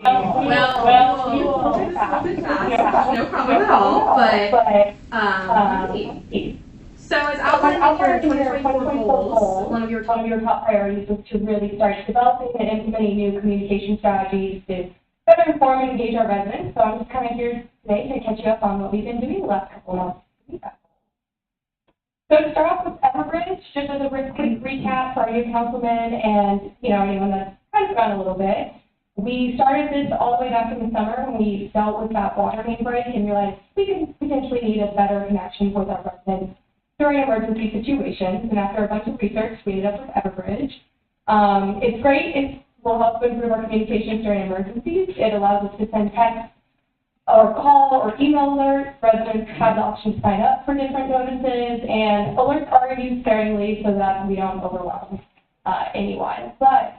Well, we will move fast. No problem at all. But let's see. So as outlined in your 2024 goals, one of your top priorities was to really start developing and implementing new communication strategies to better inform and engage our residents. So I'm just kind of here today to catch you up on what we've been doing the last couple of months. So to start off with Everbridge, just as a quick recap for our new councilmen and anyone that's kind of gone a little bit. We started this all the way back in the summer when we dealt with that water main break and realized we could potentially need a better connection with our residents during emergency situations. And after a bunch of research, we ended up with Everbridge. It's great. It will help improve our communications during emergencies. It allows us to send text or call or email alerts. Residents have the option to sign up for different notices, and alerts are used sparingly so that we don't overwhelm anyone. But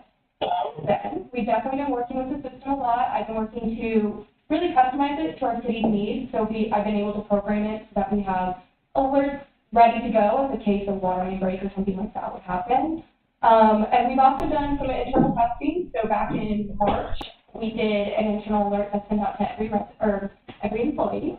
then we've definitely been working with the system a lot. I've been working to really customize it to our city's needs. So I've been able to program it so that we have alerts ready to go in the case of water main break or something like that would happen. And we've also done some internal testing. So back in March, we did an internal alert that sent out to every employee.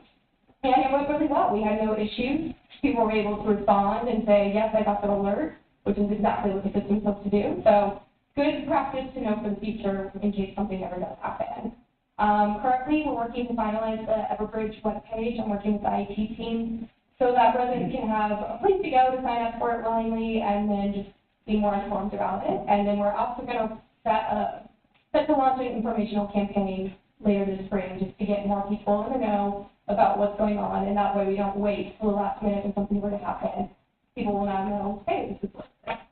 And it went really well. We had no issues. People were able to respond and say, yes, I got the alert, which is exactly what the system's supposed to do. So good practice to know for the future in case something ever does happen. Currently, we're working to finalize the Everbridge webpage. I'm working with the IT team so that residents can have a place to go to sign up for it willingly and then just be more informed about it. And then we're also going to set to launch an informational campaign later this spring just to get more people in the know about what's going on. And that way we don't wait till the last minute when something were to happen. People will now know, hey, this is what's going on.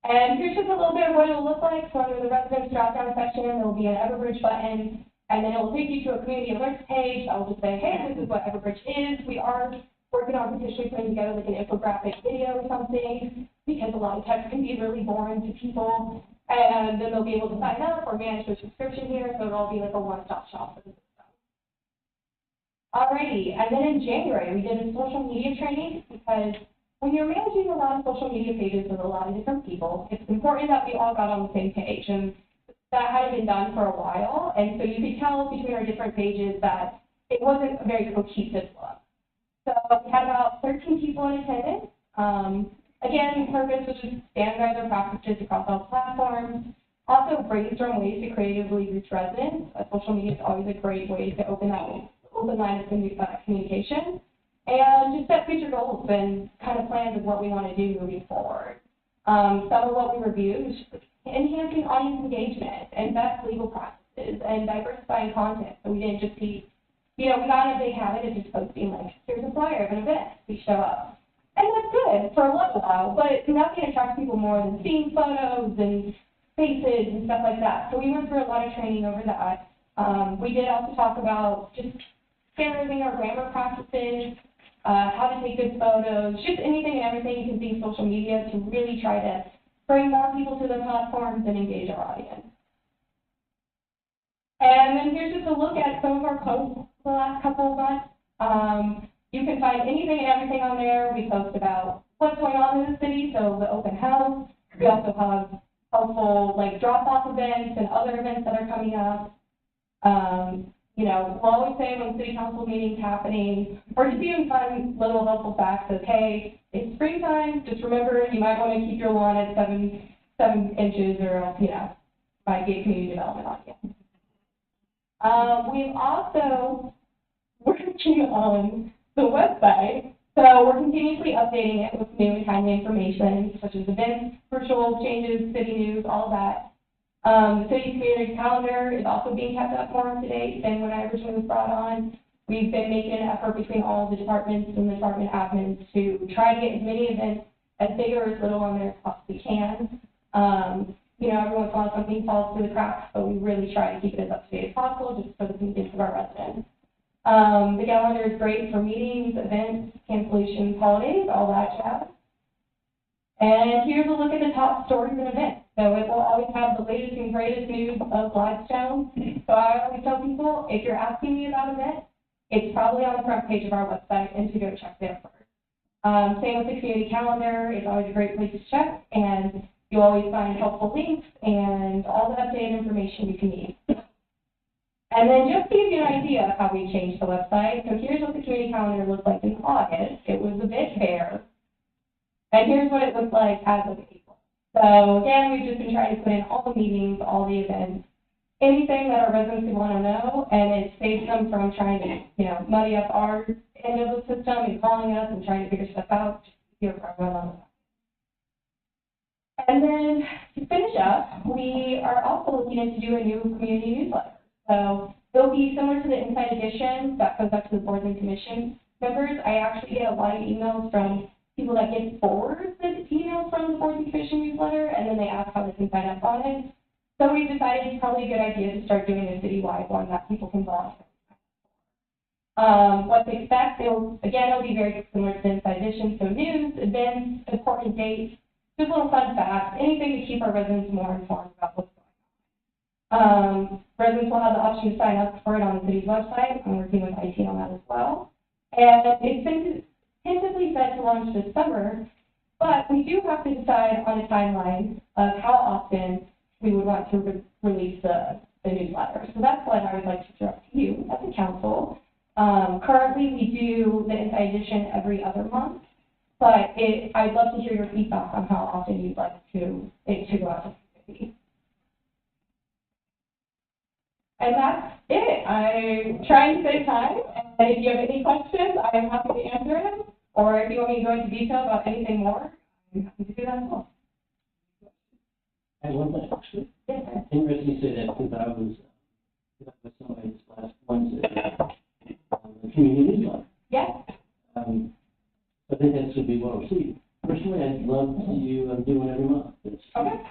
And here's just a little bit of what it will look like. So under the residents drop-down section, there will be an Everbridge button, and then it will take you to a community alerts page. I will just say, hey, this is what Everbridge is. We are working on potentially putting together like an infographic video or something, because a lot of text can be really boring to people. And then they'll be able to sign up or manage their subscription here, so it'll all be like a one-stop shop for the system. Alrighty, and then in January, we did a social media training because when you're managing a lot of social media pages with a lot of different people, it's important that we all got on the same page, and that hadn't been done for a while, and so you could tell between our different pages that it wasn't a very cohesive look. So we had about 13 people in attendance. Again, the purpose was just standardize our practices across all platforms, also brainstorm ways to creatively reach residents. Social media is always a great way to open line of communication. And just set future goals and kind of plans of what we want to do moving forward. Some of what we reviewed is enhancing audience engagement and best legal practices and diversifying content. So we didn't just be, we got in a big habit of just posting like, here's a flyer of an event, we show up. And that's good for a little while, but nothing attracts people more than seeing photos and faces and stuff like that. So we went through a lot of training over that. We did also talk about just standardizing our grammar practices, how to take good photos, just anything and everything you can see in social media to really try to bring more people to the platforms and engage our audience. And then here's just a look at some of our posts the last couple of months. You can find anything and everything on there. We post about what's going on in the city, so the open house. We also have helpful drop-off events and other events that are coming up. We'll always say when city council meetings happening, or just even fun little helpful facts of, hey, it's springtime, just remember you might want to keep your lawn at 7 inches or else, might get community development on you. We've also working on the website, so we're continuously updating it with new and timely information, such as events, virtual changes, city news, all of that. The city community calendar is also being kept up more up to date than when I originally was brought on. We've been making an effort between all the departments and the department admins to try to get as many events as big or as little on there as possibly can. Every once in a while something falls through the cracks, but we really try to keep it as up to date as possible just for the convenience of our residents. The calendar is great for meetings, events, cancellations, holidays, all that jazz. And here's a look at the top stories and events. So it will always have the latest and greatest news of Gladstone. So I always tell people, if you're asking me about events, it's probably on the front page of our website and to go check there first. Same with the community calendar. It's always a great place to check, and you'll always find helpful links and all the updated information you can need. And then just to give you an idea of how we changed the website, so here's what the community calendar looked like in August. It was a bit bare. And here's what it looked like as of April. So again, we've just been trying to put in all the meetings, all the events, anything that our residents would want to know, and it saves them from trying to, muddy up our end of the system and calling us and trying to figure stuff out. Just easier for everyone on the phone. And then to finish up, we are also looking into do a new community newsletter. So it'll be similar to the Inside Edition that goes up to the boards and commission members. I actually get a lot of emails from people that get forwarded emails from the boards and commission newsletter, and then they ask how they can sign up on it. So we decided it's probably a good idea to start doing a citywide one that people can volunteer. What to expect, it'll be very similar to the Inside Edition, so news, events, important dates, just little fun facts, anything to keep our residents more informed about what's going on. Residents will have the option to sign up for it on the city's website. I'm working with IT on that as well. And it's been tentatively set to launch this summer, but we do have to decide on a timeline of how often we would want to release the newsletter. So that's what I would like to throw to you as a council. Currently, we do the Inside Edition every other month, but I'd love to hear your feedback on how often you'd like it to go out to the community. And that's it. I'm trying to save time, and if you have any questions, I'm happy to answer them. Or if you want me to go into detail about anything more, I'm happy to do that as well. I have one thing, actually. Yes, sir. Interesting you say that because I was with somebody this last Wednesday the community newsletter. Yes. I think that should be well received. Personally, I'd love to see you do one every month. Okay.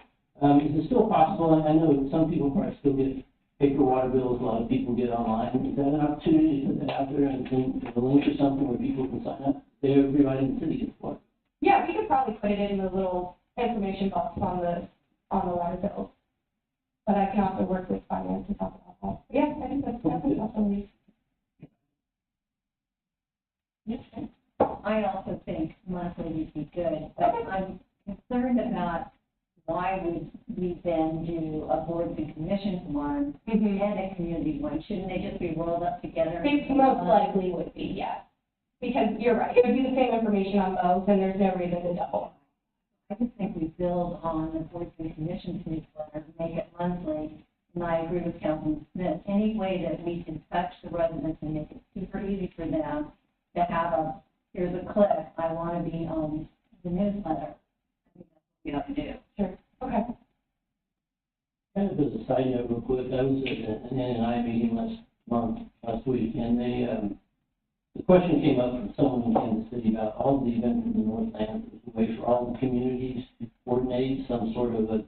Is it still possible? I know some people probably still get paper water bills. A lot of people get online. Is that an opportunity to put that out there and a link or something where people can sign up? Everybody in the city gets one. Yeah, we could probably put it in the little information box on the water bills. But I can also work with finance to talk about that. Yeah, I think that's definitely possible. Yes. I also think monthly would be good, but I'm concerned about why would we then do a boards and commissions one and a community one? Shouldn't they just be rolled up together? They most likely would be, yes. Because you're right, it would be the same information on both, and there's no reason to double. I just think we build on the boards and commissions newsletter, make it monthly, and I agree with Councilman Smith. Any way that we can touch the residents and make it super easy for them to have here's a click, I want to be on the newsletter. I think that's what we have to do. Sure. Okay. Kind of as a side note real quick, I was at an N&I meeting last week, and the question came up from someone in Kansas City about all the events in the Northland. There's a way for all the communities to coordinate some sort of a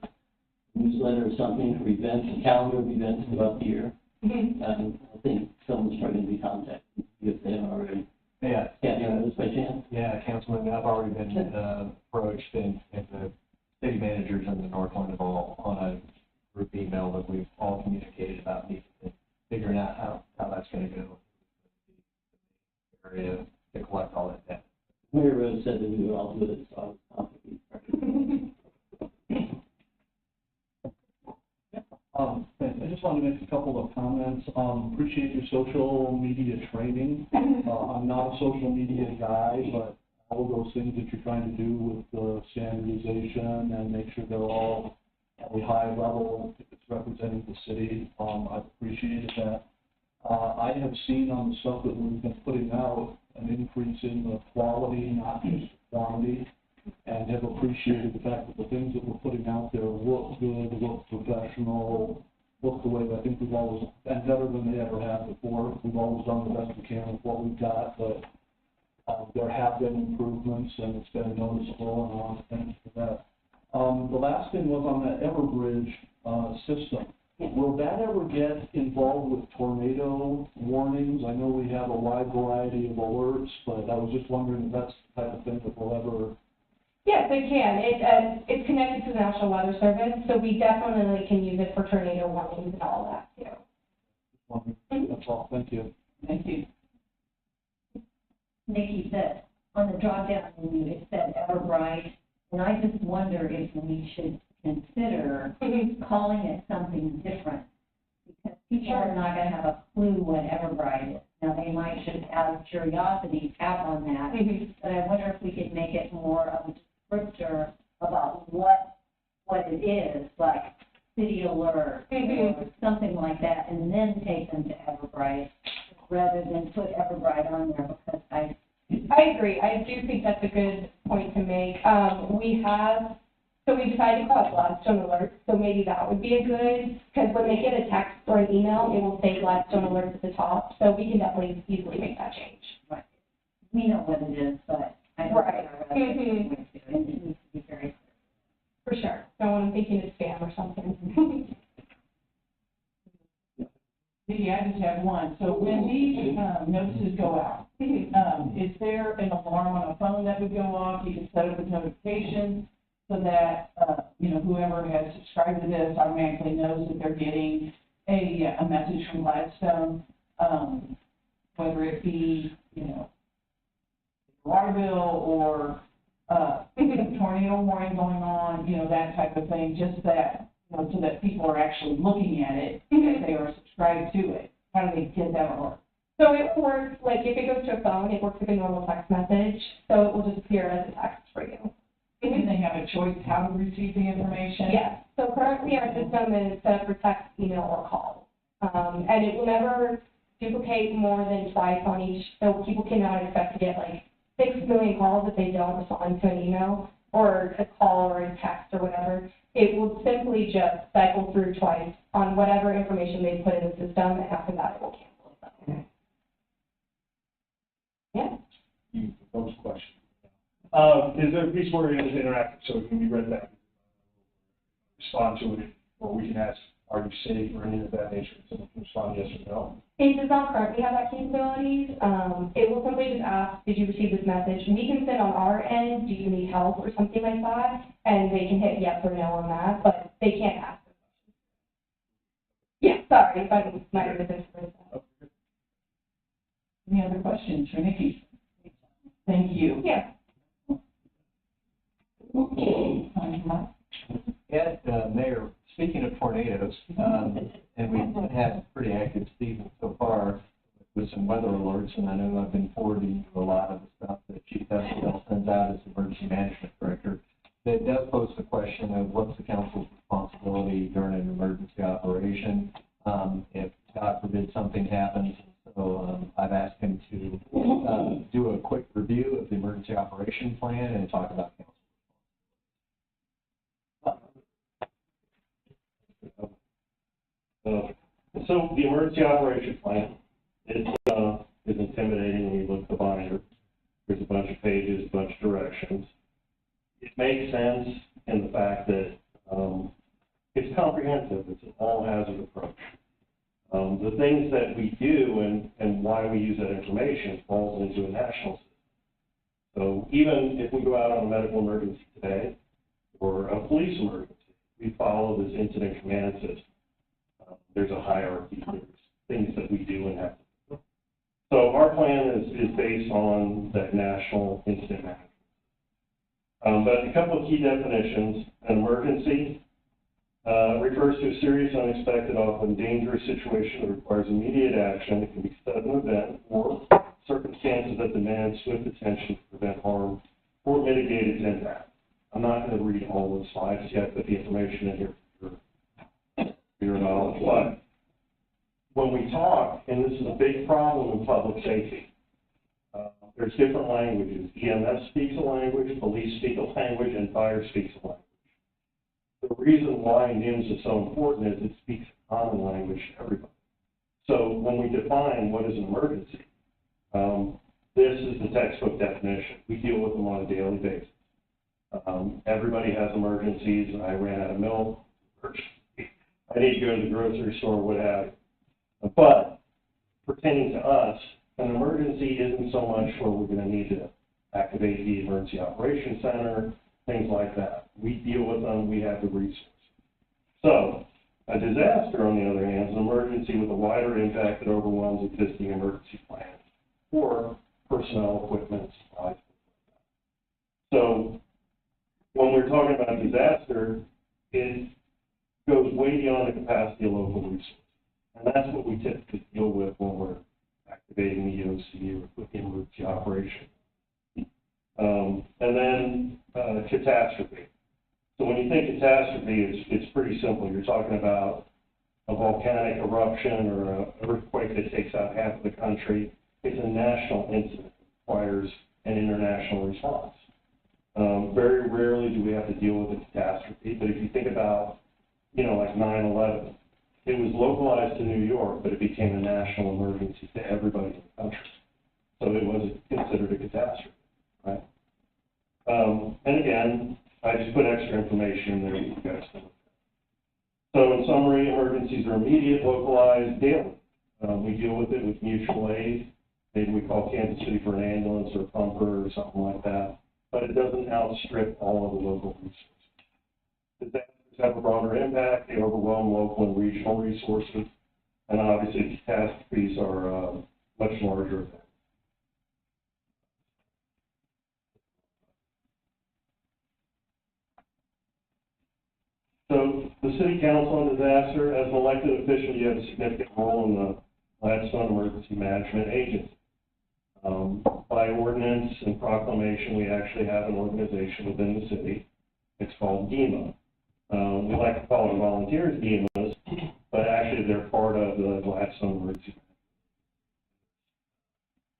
newsletter or something for events, a calendar of events throughout the year. I think someone's probably going to be contacted if they haven't already. Yeah. Yeah, this by chance? Yeah, Councilman, I've already been approached, and the city managers in the Northland have all on a group email that we've all communicated about figuring out how that's going to go. Area to collect all that data. Mary Rose said that we would all do it, so I was confident. I just wanted to make a couple of comments. Appreciate your social media training. I'm not a social media guy, but all of those things that you're trying to do with the standardization and make sure they're all at a high level if it's representing the city, I've appreciated that. I have seen on the stuff that we've been putting out an increase in the quality, not just quantity, and have appreciated the fact that the things that we're putting out there look good, look professional, look the way that I think we've always been better than they ever have before. We've always done the best we can with what we've got, but there have been improvements, and it's been noticeable, and I want to thank you for that. The last thing was on that Everbridge system. Will that ever get involved with tornado warnings? I know we have a wide variety of alerts, but I was just wondering if that's the type of thing that will ever... Yes, it can. It's connected to the National Weather Service, so we definitely can use it for tornado warnings and all that, too. That's all. Thank you. Thank you. Nikki said, on the drop-down menu, it said Everbright, and I just wonder if we should consider calling it something different, because people are not gonna have a clue what Everbright is. Now, they might just out of curiosity tap on that, but I wonder if we could make it more of a descriptor about what it is, like city alert or something like that, and then take them to Everbright, rather than put Everbright on there, because I agree. I do think that's a good point to make. We decided to call it Gladstone Alerts, so maybe that would be a good, because when they get a text or an email, it will say Gladstone Alerts at the top, so we can definitely easily make that change. right. We know what it is, but I don't Right. think our residents want to, and it needs to be very For sure. Don't want them thinking it's spam or something. Maybe I just have one. So when these notices go out, is there an alarm on a phone that would go off? You can set up a notification so that, whoever has subscribed to this automatically knows that they're getting a message from Gladstone, whether it be, water bill or tornado warning going on, that type of thing, just that, so that people are actually looking at it, if they are subscribed to it. How do they get that alert? So it works, like if it goes to a phone, it works like a normal text message, so it will just appear as a text for you. And they have a choice how to receive the information? Yes, so currently our system is set up for text, email, or call. And it will never duplicate more than twice on each, so people cannot expect to get like 6 million calls if they don't respond to an email or a call or a text or whatever. It will simply just cycle through twice on whatever information they put in the system, and after that it will cancel itself. Yeah. You propose question. Is there a piece where it is interactive, so it can be read back, respond to it, or we can ask, are you safe, or any of that nature, so we can respond yes or no? It does not currently have that capabilities. It will simply just ask, did you receive this message? We can send on our end, do you need help, or something like that, and they can hit yes or no on that, but they can't ask those questions. Yeah, sorry, if I might have misinterpreted that. Any other questions for Nikki? Thank you. Yeah. Yeah, Mayor, speaking of tornadoes, and we've had a pretty active season so far with some weather alerts, and I know I've been forwarding you a lot of the stuff that Chief Estel sends out as Emergency Management Director. It does pose the question of what's the council's responsibility during an emergency operation if, God forbid, something happens. So I've asked him to do a quick review of the emergency operation plan and talk about council. So the emergency operation plan is intimidating when you look at the binder. There's a bunch of pages, a bunch of directions. It makes sense in the fact that it's comprehensive. It's an all-hazard approach. The things that we do and why we use that information falls into a national system. So even if we go out on a medical emergency today or a police emergency, we follow this incident command system. There's a hierarchy. There's things that we do and have to do. So our plan is based on that national incident management. But a couple of key definitions. An emergency refers to a serious, unexpected, often dangerous situation that requires immediate action. It can be a sudden event or circumstances that demand swift attention to prevent harm or mitigate its impact. I'm not going to read all the slides yet, but the information in here for your knowledge. But when we talk, and this is a big problem in public safety, there's different languages. EMS speaks a language, police speak a language, and fire speaks a language. The reason why NIMS is so important is it speaks a common language to everybody. So when we define what is an emergency, this is the textbook definition. We deal with them on a daily basis. Everybody has emergencies. I ran out of milk. I need to go to the grocery store, what have you. But pertaining to us, an emergency isn't so much where we're going to need to activate the emergency operations center, things like that. We deal with them. We have the resources. So a disaster, on the other hand, is an emergency with a wider impact that overwhelms existing emergency plans or personnel, equipment, supplies. So when we're talking about disaster, it goes way beyond the capacity of local resources. And that's what we typically deal with when we're activating the EOC or with the emergency operation. And then catastrophe. So when you think catastrophe, it's pretty simple. You're talking about a volcanic eruption or an earthquake that takes out half of the country. It's a national incident that requires an international response. Very rarely do we have to deal with a catastrophe, but if you think about, like 9/11, it was localized to New York, but it became a national emergency to everybody in the country. So it was considered a catastrophe, right? And again, I just put extra information in there for you guys to look at. So in summary, emergencies are immediate, localized, daily. We deal with it with mutual aid. Maybe we call Kansas City for an ambulance or a pumper or something like that. But it doesn't outstrip all of the local resources. Disasters have a broader impact. They overwhelm local and regional resources. And obviously, catastrophes are much larger events. So the City Council on Disaster, as an elected official, you have a significant role in the Gladstone Emergency Management Agency. By ordinance and proclamation, we actually have an organization within the city. It's called GEMA. We like to call it volunteers GEMAs, but actually they're part of the Gladstone Emergency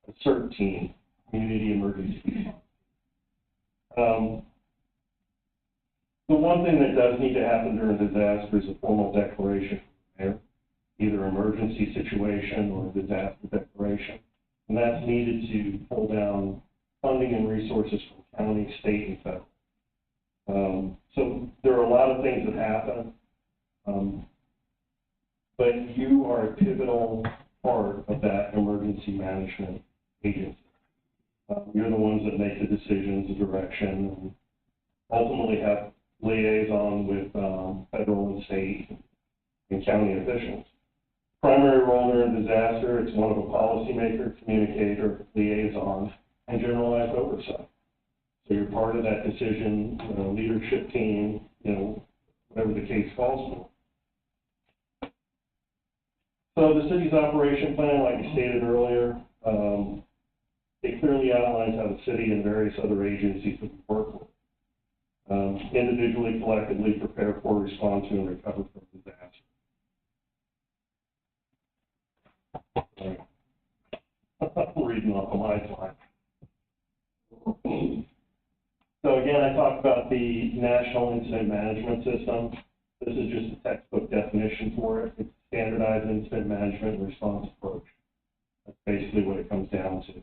a CERT team, Community Emergency. The one thing that does need to happen during a disaster is a formal declaration from the mayor, either emergency situation or disaster declaration. And that's needed to pull down funding and resources from county, state, and federal. So there are a lot of things that happen, but you are a pivotal part of that emergency management agency. You're the ones that make the decisions, the direction, and ultimately have liaison with federal and state and county officials. Primary role during disaster, it's one of a policymaker, communicator, liaison, and generalized oversight. So you're part of that decision leadership team, whatever the case calls for. So the city's operation plan, like I stated earlier, it clearly outlines how the city and various other agencies would work with. Individually, collectively prepare for, respond to, and recover from disaster. I'm reading off of my slide. So again, I talked about the National Incident Management System. This is just a textbook definition for it. It's a standardized incident management and response approach. That's basically what it comes down to.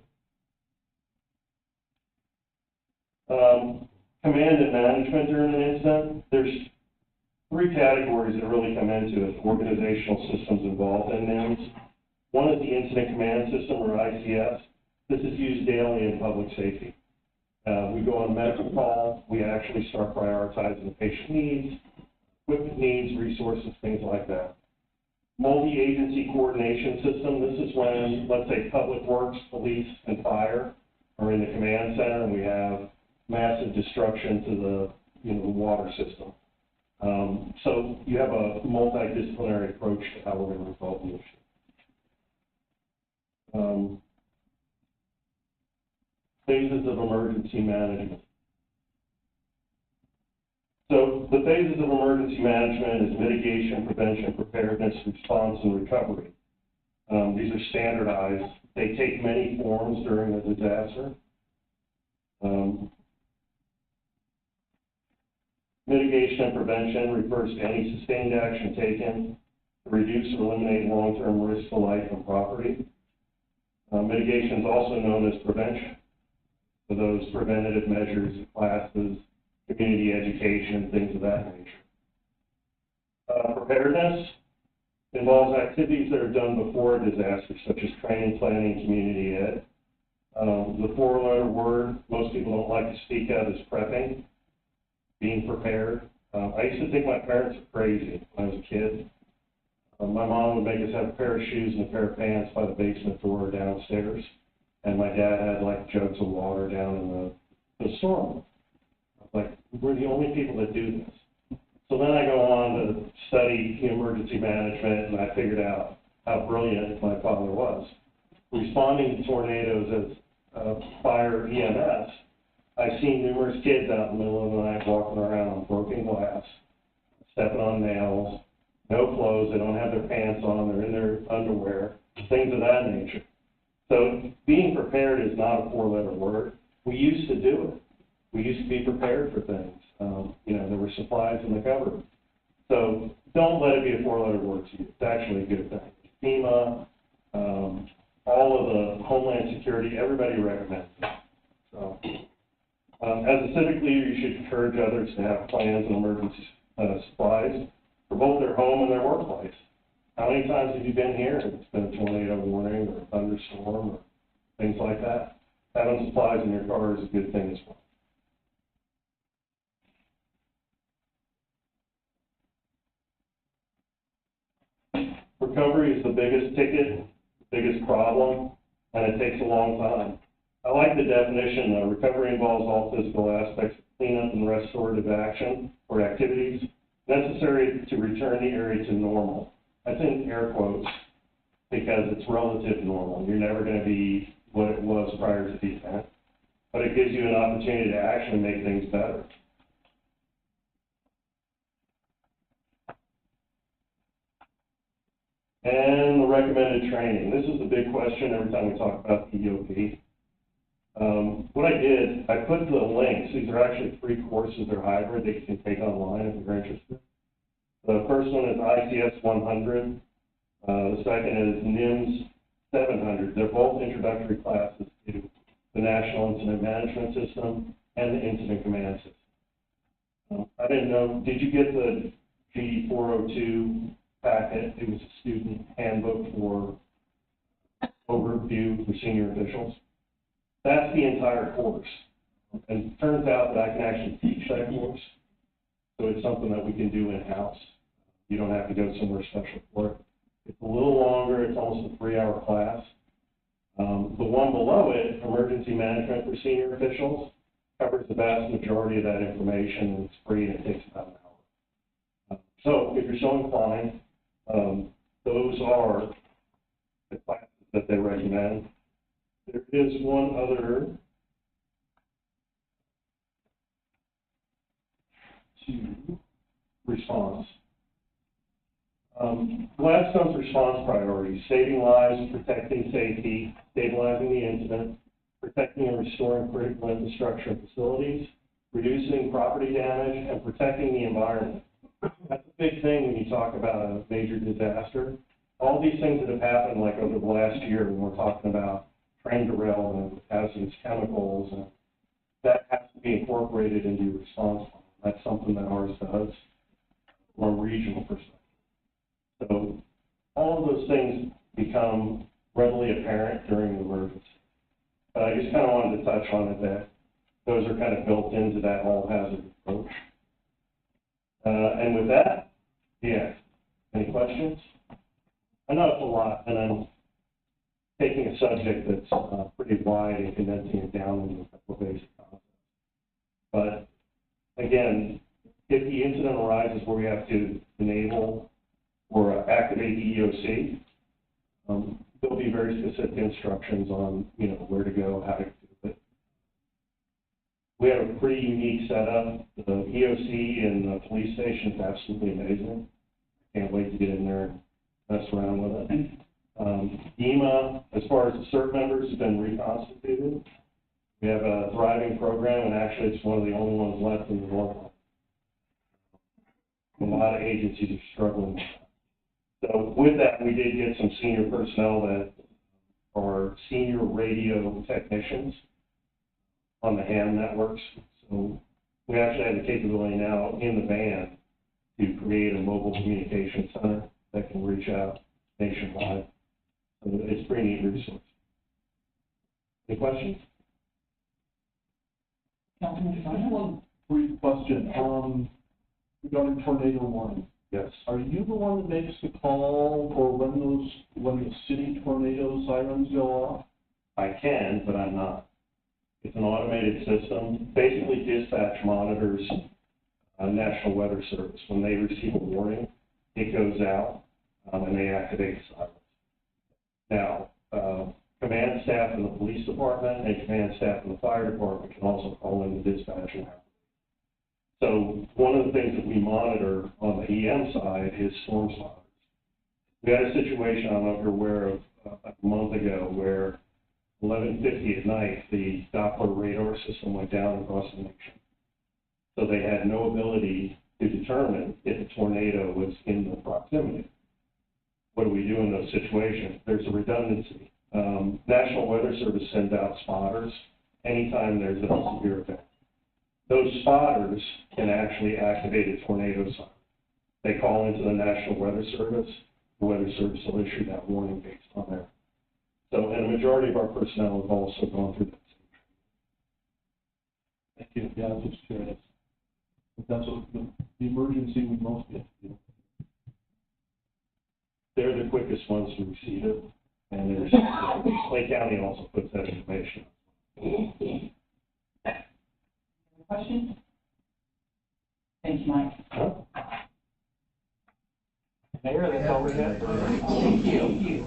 Command and management during an incident, there's three categories that really come into it, organizational systems involved in NIMS. One is the Incident Command System, or ICS. This is used daily in public safety. We go on a medical call, we actually start prioritizing the patient needs, equipment needs, resources, things like that. Multi-agency coordination system, this is when, let's say, Public Works, Police, and Fire are in the command center, and we have massive destruction to the water system. So you have a multidisciplinary approach to how we're going to resolve the issue. Phases of emergency management. So the phases of emergency management is mitigation, prevention, preparedness, response, and recovery. These are standardized. They take many forms during a disaster. Mitigation and prevention refers to any sustained action taken to reduce or eliminate long-term risk to life and property. Mitigation is also known as prevention. So those preventative measures, classes, community education, things of that nature. Preparedness involves activities that are done before a disaster, such as training, planning, community ed. The four-letter word most people don't like to speak of is prepping, being prepared. I used to think my parents were crazy when I was a kid. My mom would make us have a pair of shoes and a pair of pants by the basement door downstairs, and my dad had like jugs of water down in the storeroom. I was like, we're the only people that do this. So then I go on to study studied emergency management, and I figured out how brilliant my father was. Responding to tornadoes as fire EMS, I've seen numerous kids out in the middle of the night walking around on broken glass, stepping on nails, no clothes, they don't have their pants on, they're in their underwear, things of that nature. So being prepared is not a four-letter word. We used to do it. We used to be prepared for things. There were supplies in the cupboard. So don't let it be a four-letter word to you. It's actually a good thing. FEMA, all of the Homeland Security, everybody recommends it. So, as a civic leader, you should encourage others to have plans and emergency supplies for both their home and their workplace. How many times have you been here and it's been a tornado warning or a thunderstorm or things like that? Having supplies in your car is a good thing as well. Recovery is the biggest ticket, biggest problem, and it takes a long time. I like the definition. Recovery involves all physical aspects of cleanup and restorative action or activities necessary to return the area to normal. That's in air quotes because it's relative normal. You're never going to be what it was prior to the event, but it gives you an opportunity to actually make things better. And the recommended training. This is the big question every time we talk about the EOP. What I did, I put the links. These are actually 3 courses. They're hybrid. They can take online if you're interested. The first one is ICS 100. The second is NIMS 700. They're both introductory classes to the National Incident Management System and the Incident Command System. I didn't know, did you get the G402 packet? It was a student handbook for overview for senior officials. That's the entire course. And it turns out that I can actually teach that course. So it's something that we can do in-house. You don't have to go somewhere special for it. It's a little longer. It's almost a 3-hour class. The one below it, Emergency Management for Senior Officials, covers the vast majority of that information, and it's free, and it takes about an hour. So if you're so inclined, those are the classes that they recommend. There is one other to response. Gladstone's response priorities: saving lives, protecting safety, stabilizing the incident, protecting and restoring critical infrastructure and facilities, reducing property damage, and protecting the environment. That's a big thing when you talk about a major disaster. All these things that have happened, like over the last year, when we're talking about train derailment with hazardous chemicals, and that has to be incorporated into your response plan. That's something that ours does from a regional perspective. So all of those things become readily apparent during an emergency. But I just kind of wanted to touch on it that those are kind of built into that all-hazard approach. And with that, yeah, any questions? I know it's a lot, and I'm taking a subject that's pretty wide and condensing it down into a couple of basic concepts. But again, if the incident arises where we have to enable or activate the EOC, there'll be very specific instructions on, where to go, how to do it. We have a pretty unique setup. The EOC in the police station is absolutely amazing. Can't wait to get in there and mess around with it. EMA, as far as the CERT members, has been reconstituted. We have a thriving program, and actually it's one of the only ones left in the Northland. A lot of agencies are struggling with that. So with that, we did get some senior personnel that are senior radio technicians on the ham networks. So we actually have the capability now in the band to create a mobile communication center that can reach out nationwide. So it's a pretty neat resource. Any questions? Just one brief question. Regarding tornado warning. Yes. Are you the one that makes the call for when the city tornado sirens go off? I can, but I'm not. It's an automated system. Basically, dispatch monitors National Weather Service. When they receive a warning, it goes out, and they activate sirens. Now, command staff in the police department and command staff in the fire department can also call in the dispatch and have. So one of the things that we monitor on the EM side is storm spotters. We had a situation, I don't know if you're aware of, a month ago where 11:50 at night, the Doppler radar system went down across the nation. So they had no ability to determine if a tornado was in the proximity. What do we do in those situations? There's a redundancy. National Weather Service sends out spotters anytime there's a severe event. Those spotters can actually activate a tornado siren. They call into the National Weather Service. The Weather Service will issue that warning based on that. So, and a majority of our personnel have also gone through that same training. Thank you. Yeah, I was just curious. If that's what the emergency we most get to do. They're the quickest ones to receive it, and there's, Lake County also puts that information. Questions? Thank you, Mike. Mayor, that's all we have. Thank you.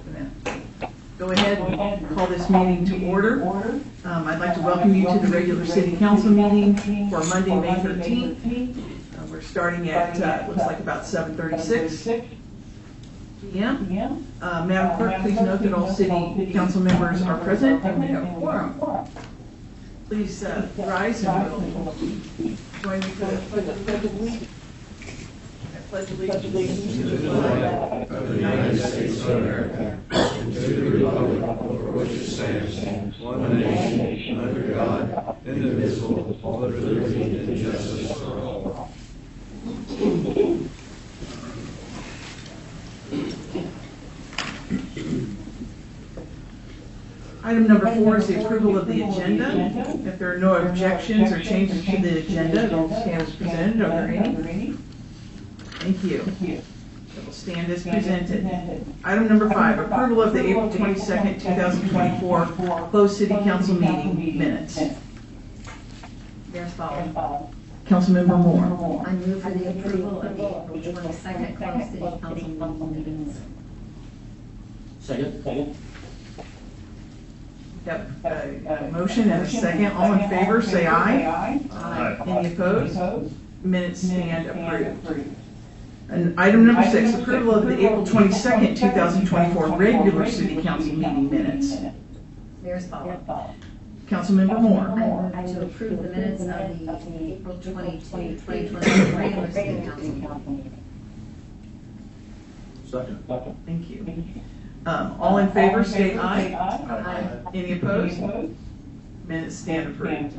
Go ahead and call this meeting to order. I'd like to welcome you to the regular city council meeting for Monday, May 13th. We're starting at, looks like about 7:36 p.m. Madam Clerk, please note that all city council members are present and we have a quorum. Please rise and we'll join me for the pledge of allegiance. I pledge allegiance to the flag of the United States of America and to the republic for which it stands, one nation, under God, indivisible, with liberty and justice for all. Item number 4 is the approval of the agenda. If there are no objections or changes to the agenda, it will stand as presented. Are there any? Thank you. It will stand as presented. Item number 5, approval of the April 22nd, 2024 closed city council meeting minutes. There's follow. Councilmember Moore. I move for the approval of the April 22nd closed city council meetings. Second? Yep, a motion and a second. All in favor, say aye. Aye. Any opposed? Minutes stand approved. And item number 6, approval of the April 22nd, 2024 regular city council meeting minutes. There's follow. Councilmember Moore. I move to approve the minutes of the April 22, 2024 regular city council meeting. Second. Thank you. All in favor, say aye. Aye. Any opposed? Minutes stand approved.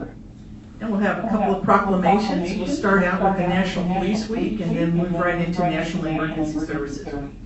And we'll have a couple of proclamations. We'll start out with the National Police Week and then move right into National Emergency Services Week.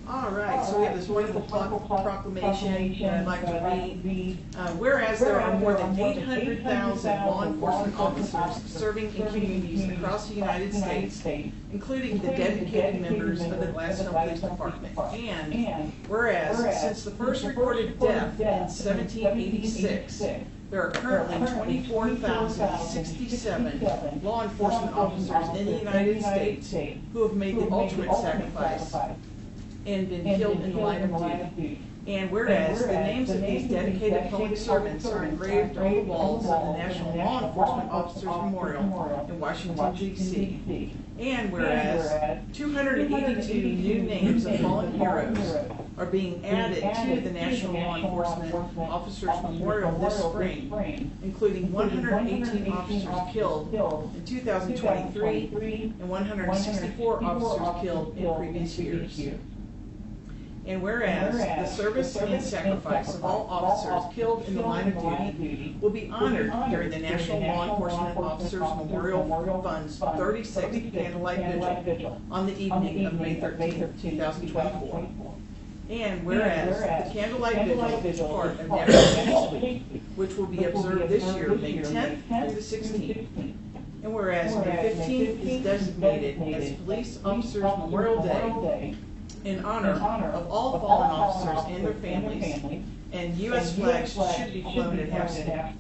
All right, so we have this wonderful proclamation that I'd like to read. Whereas there are more than 800,000 law enforcement officers serving in communities across the United States, including the dedicated members of the Gladstone Police Department. And whereas since the first recorded death in 1786, there are currently 24,067 law enforcement officers in the United States who have made the ultimate sacrifice and been killed in the line of duty. And whereas the names of these dedicated public servants are engraved on the walls of the National Law Enforcement Officers Memorial in Washington, D.C. And whereas 282 new names of fallen heroes are being added to the National Law Enforcement Officers Memorial this spring, including 118 officers killed in 2023 and 164 officers killed in previous years. And whereas the service and sacrifice of all officers killed in the line of duty will be honored during the National Law Enforcement Officers Memorial Fund's 36th Candlelight Vigil on the evening of May 13, 2024. And whereas the candlelight vigil is part of National Peace Week, which will be observed this year, May 10th through the 16th. And whereas May 15th is designated as Police Officers Memorial Day in honor of all fallen officers and their families, and U.S. flags should be flown at half-staff.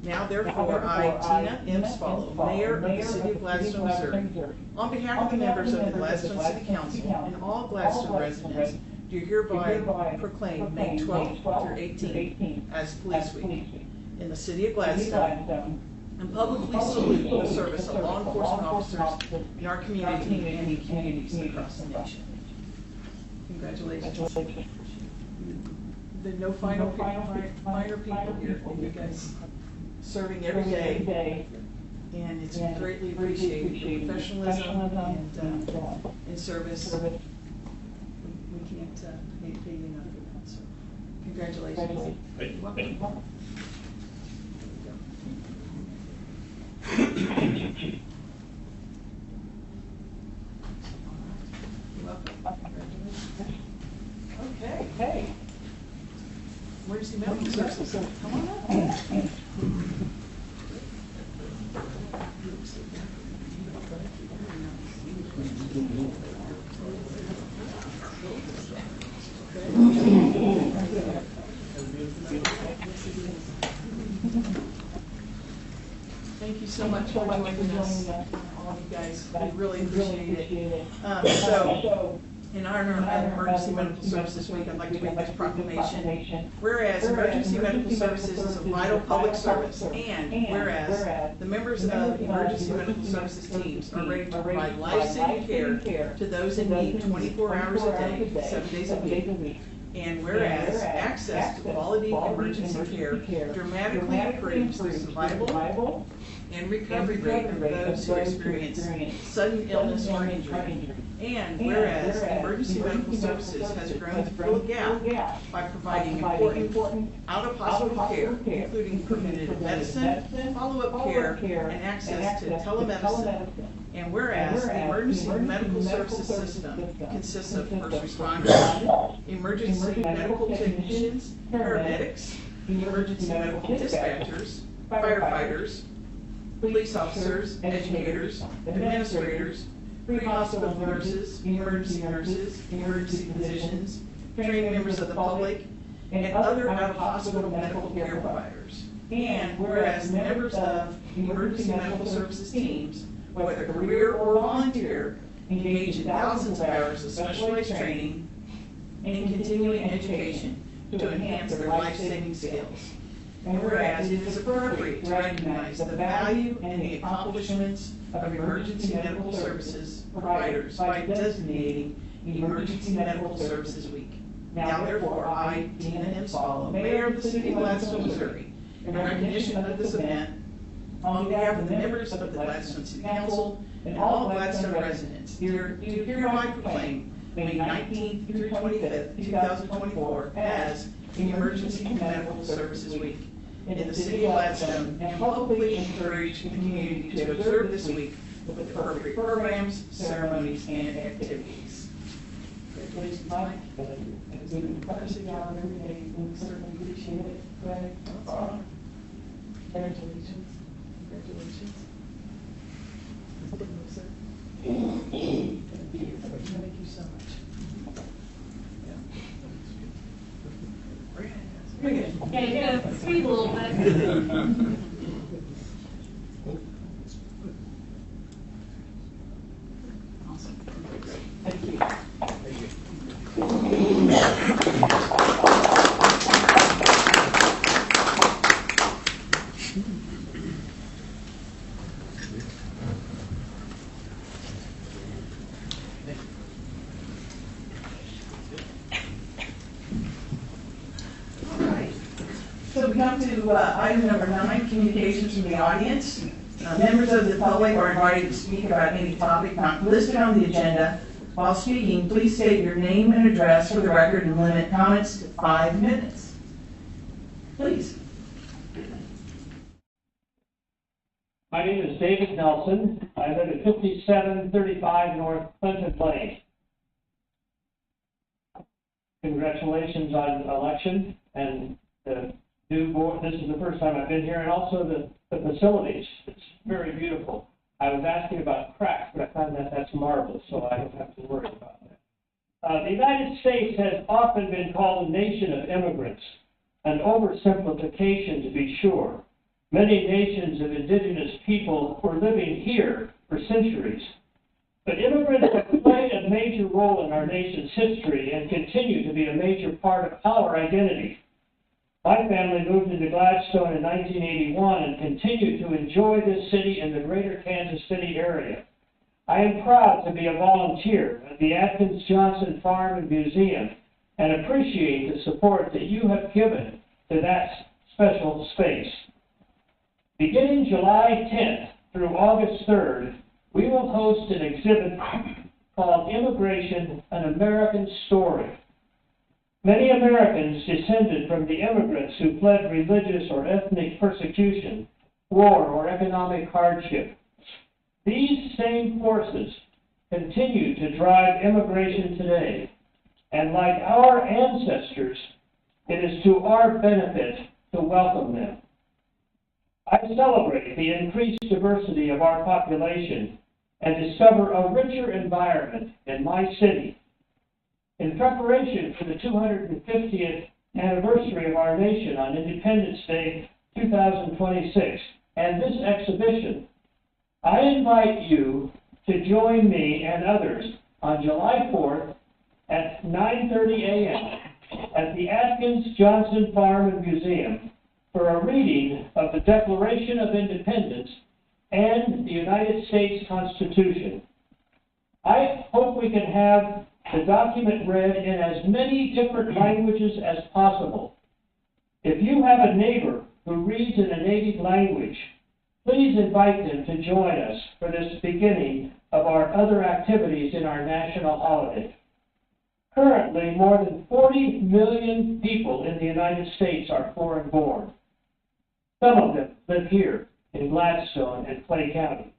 Now therefore, I, Tina M. Swallow, Mayor of the City of Gladstone, Missouri, on behalf of the members of the Gladstone City Council and all Gladstone residents, do hereby proclaim May 12th through 18th as Police Week in the City of Gladstone, and publicly salute the service of law enforcement officers in our community and in communities across the nation. Congratulations. The no finer people here, you guys serving every day, and it's greatly appreciated, your professionalism and service. We can't pay you enough for that, so congratulations. Thank you. You're welcome. Okay. Emergency medical services, come on up. Thank you so much for joining us, all you guys. We really appreciate it. So, in honor of Emergency Medical Services Week, I'd like to make this proclamation. Whereas emergency medical services is a vital public service, and whereas the members of emergency medical services teams are ready to provide life-saving care to those in need 24 hours a day, 7 days a week. And whereas access to quality emergency care dramatically improves the survival and recovery rate of those who experience sudden illness or injury. And whereas emergency medical services has grown to fill a gap by providing important out-of-hospital care, including preventative medicine, follow-up care, and access to telemedicine. And whereas the emergency medical services system consists of first responders, emergency medical technicians, paramedics, emergency medical dispatchers, firefighters, police officers, educators, administrators, pre-hospital nurses, emergency physicians, trained members of the public, and other out-of-hospital medical care providers. And whereas members of emergency medical services teams, whether career or volunteer, engage in thousands of hours of specialized training and continuing education to enhance their life-saving skills. And whereas it is appropriate to recognize the value and the accomplishments of emergency medical services providers by designating Emergency Medical Services Week. Now therefore, I, Tina M. Swallow, Mayor of the City of Gladstone, Missouri, in recognition of this event, on behalf of the members of the Gladstone City Council and all Gladstone residents, do hereby proclaim May 19th through 25th, 2024 as Emergency Medical Services Week in the City of Gladstone, and publicly encourage the community to observe this week with appropriate programs, ceremonies, and activities. Congratulations, Mike. It's been an impressive job every day. We certainly appreciate it. Greg, that's awesome. Congratulations. Congratulations. Thank you so much. Bring it. Yeah, you gotta breathe a little bit. Awesome. Thank you. So we come to item number 9, communications from the audience. Members of the public are invited to speak about any topic not listed on the agenda. While speaking, please state your name and address for the record and limit comments to 5 minutes. Please. My name is David Nelson. I live at 5735 North Clinton Lane. congratulations on election and the new board. This is the first time I've been here, and also the facilities. It's very beautiful. I was asking about cracks, but I found that that's marvelous, so I don't have to worry about that. The United States has often been called a nation of immigrants, an oversimplification to be sure. Many nations of indigenous people were living here for centuries. But immigrants have played a major role in our nation's history and continue to be a major part of our identity. My family moved into Gladstone in 1981 and continue to enjoy this city and the greater Kansas City area. I am proud to be a volunteer at the Atkins Johnson Farm and Museum and appreciate the support that you have given to that special space. Beginning July 10th through August 3rd, we will host an exhibit called Immigration, an American Story. Many Americans descended from the immigrants who fled religious or ethnic persecution, war, or economic hardship. These same forces continue to drive immigration today, and like our ancestors, it is to our benefit to welcome them. I celebrate the increased diversity of our population and discover a richer environment in my city. In preparation for the 250th anniversary of our nation on Independence Day 2026 and this exhibition, I invite you to join me and others on July 4th at 9:30 a.m. at the Atkins Johnson Farm and Museum for a reading of the Declaration of Independence and the United States Constitution. I hope we can have the document read in as many different languages as possible. If you have a neighbor who reads in a native language, please invite them to join us for this beginning of our other activities in our national holiday. Currently, more than 40 million people in the United States are foreign born. Some of them live here in Gladstone and Clay County.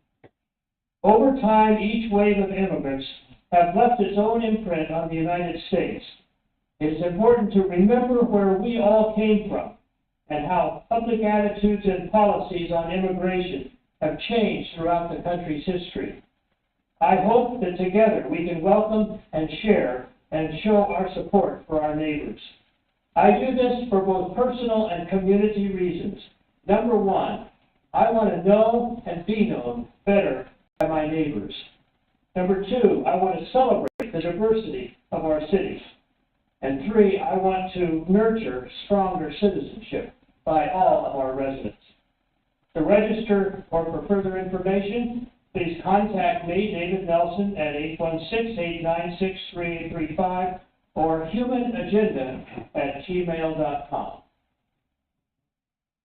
Over time, each wave of immigrants have left its own imprint on the United States. It is important to remember where we all came from and how public attitudes and policies on immigration have changed throughout the country's history. I hope that together we can welcome and share and show our support for our neighbors. I do this for both personal and community reasons. Number one, I want to know and be known better by my neighbors. Number two, I want to celebrate the diversity of our cities. And three, I want to nurture stronger citizenship by all of our residents. To register or for further information, please contact me, David Nelson, at 816-896-3835 or humanagenda@gmail.com.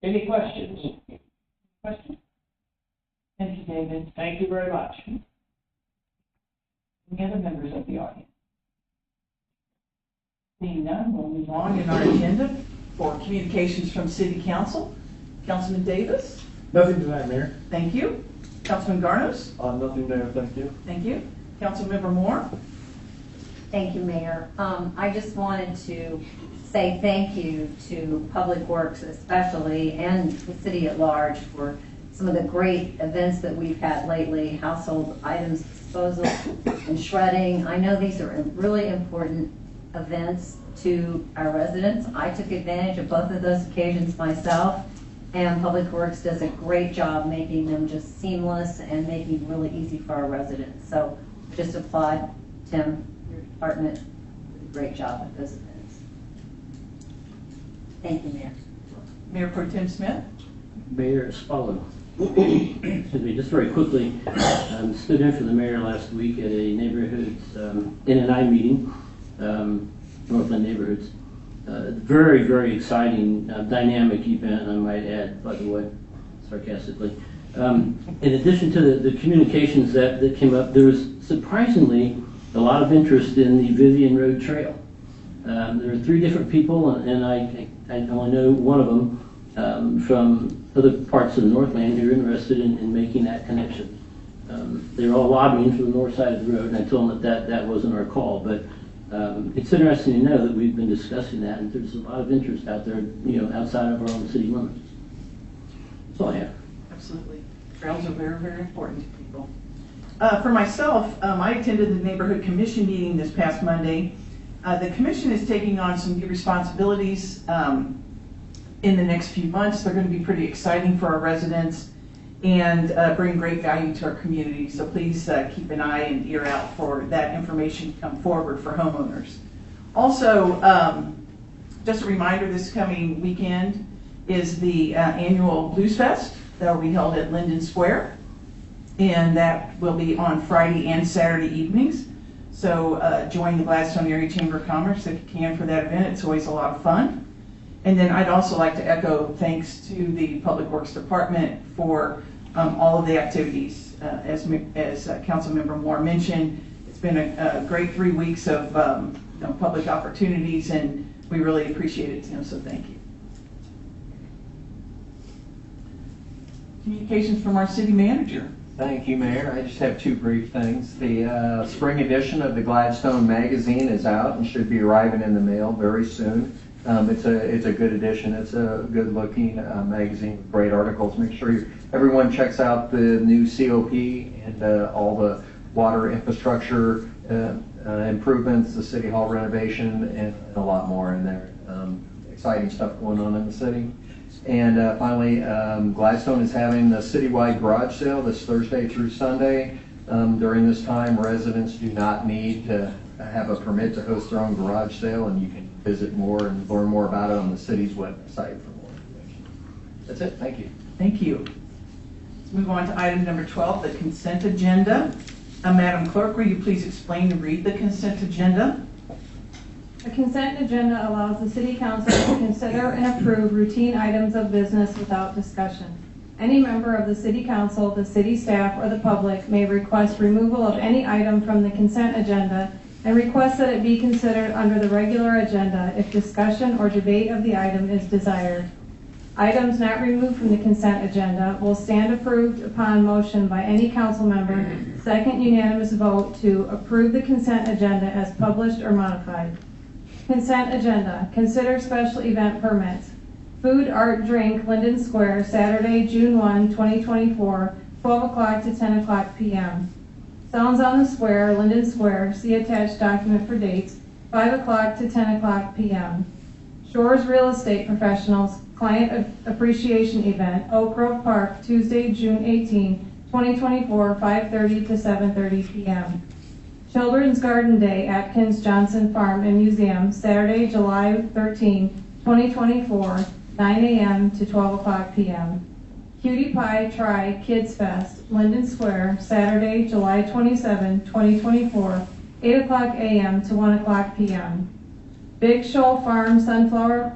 Any questions? Question? Thank you, David. Thank you very much. Any other members of the audience? Seeing none, we'll move on in our agenda for communications from City Council. Councilman Davis? Nothing tonight, Mayor. Thank you. Councilman Garnos? Nothing, Mayor, thank you. Thank you. Councilmember Moore? Thank you, Mayor. I just wanted to say thank you to Public Works especially and the city at large for some of the great events that we've had lately, household items disposal and shredding. I know these are really important events to our residents. I took advantage of both of those occasions myself, and Public Works does a great job making them just seamless and making it really easy for our residents. So just applaud Tim, your department, did a great job at those events. Thank you, Mayor. Mayor Pro Tem Smith? Mayor, as follows. Excuse me, just very quickly, stood in for the mayor last week at a neighborhoods N&I meeting, Northland Neighborhoods. Very, very exciting, dynamic event, I might add, by the way, sarcastically. In addition to the communications that came up, there was surprisingly a lot of interest in the Vivian Road Trail. There are 3 different people, and I only know one of them from other parts of the Northland who are interested in making that connection. They were all lobbying for the north side of the road, and I told them that wasn't our call, but It's interesting to know that we've been discussing that, and there's a lot of interest out there, outside of our own city limits. That's all I have. Absolutely. Trails are very, very important to people. For myself, I attended the neighborhood commission meeting this past Monday. The commission is taking on some new responsibilities in the next few months. They're going to be pretty exciting for our residents and bring great value to our community. So please keep an eye and ear out for that information to come forward for homeowners. Also, just a reminder, this coming weekend is the annual Blues Fest that will be held at Linden Square, and that will be on Friday and Saturday evenings. So join the Gladstone Area Chamber of Commerce if you can for that event. It's always a lot of fun. And then I'd also like to echo thanks to the Public Works Department for all of the activities. As Councilmember Moore mentioned, it's been a great 3 weeks of public opportunities, and we really appreciate it, Tim, so thank you. Communications from our city manager. Thank you, Mayor. I just have two brief things. The spring edition of the Gladstone magazine is out and should be arriving in the mail very soon. It's a good edition. It's a good-looking magazine with great articles. Make sure everyone checks out the new COP and all the water infrastructure improvements, the city hall renovation, and a lot more in there. Exciting stuff going on in the city. And finally, Gladstone is having the citywide garage sale this Thursday through Sunday. During this time, residents do not need to have a permit to host their own garage sale, and you can visit more and learn more about it on the city's website for more information. That's it. Thank you. Thank you. Let's move on to item number 12, the consent agenda. Madam Clerk, will you please explain and read the consent agenda? The consent agenda allows the City Council to consider and approve routine items of business without discussion. Any member of the City Council, the city staff, or the public may request removal of any item from the consent agenda and request that it be considered under the regular agenda if discussion or debate of the item is desired. Items not removed from the consent agenda will stand approved upon motion by any council member, second unanimous vote to approve the consent agenda as published or modified. Consent agenda. Consider special event permits. Food, Art, Drink, Linden Square, Saturday, June 1, 2024, 12 o'clock to 10 o'clock p.m. Sounds on the Square, Linden Square, see attached document for dates, 5 o'clock to 10 o'clock p.m. Shores Real Estate Professionals, Client Appreciation Event, Oak Grove Park, Tuesday, June 18, 2024, 5:30 to 7:30 p.m. Children's Garden Day, Atkins Johnson Farm and Museum, Saturday, July 13, 2024, 9 a.m. to 12 o'clock p.m. Cutie Pie Try Kids Fest, Linden Square, Saturday, July 27, 2024, 8 o'clock a.m. to 1 o'clock p.m. Big Shoal Farm Sunflower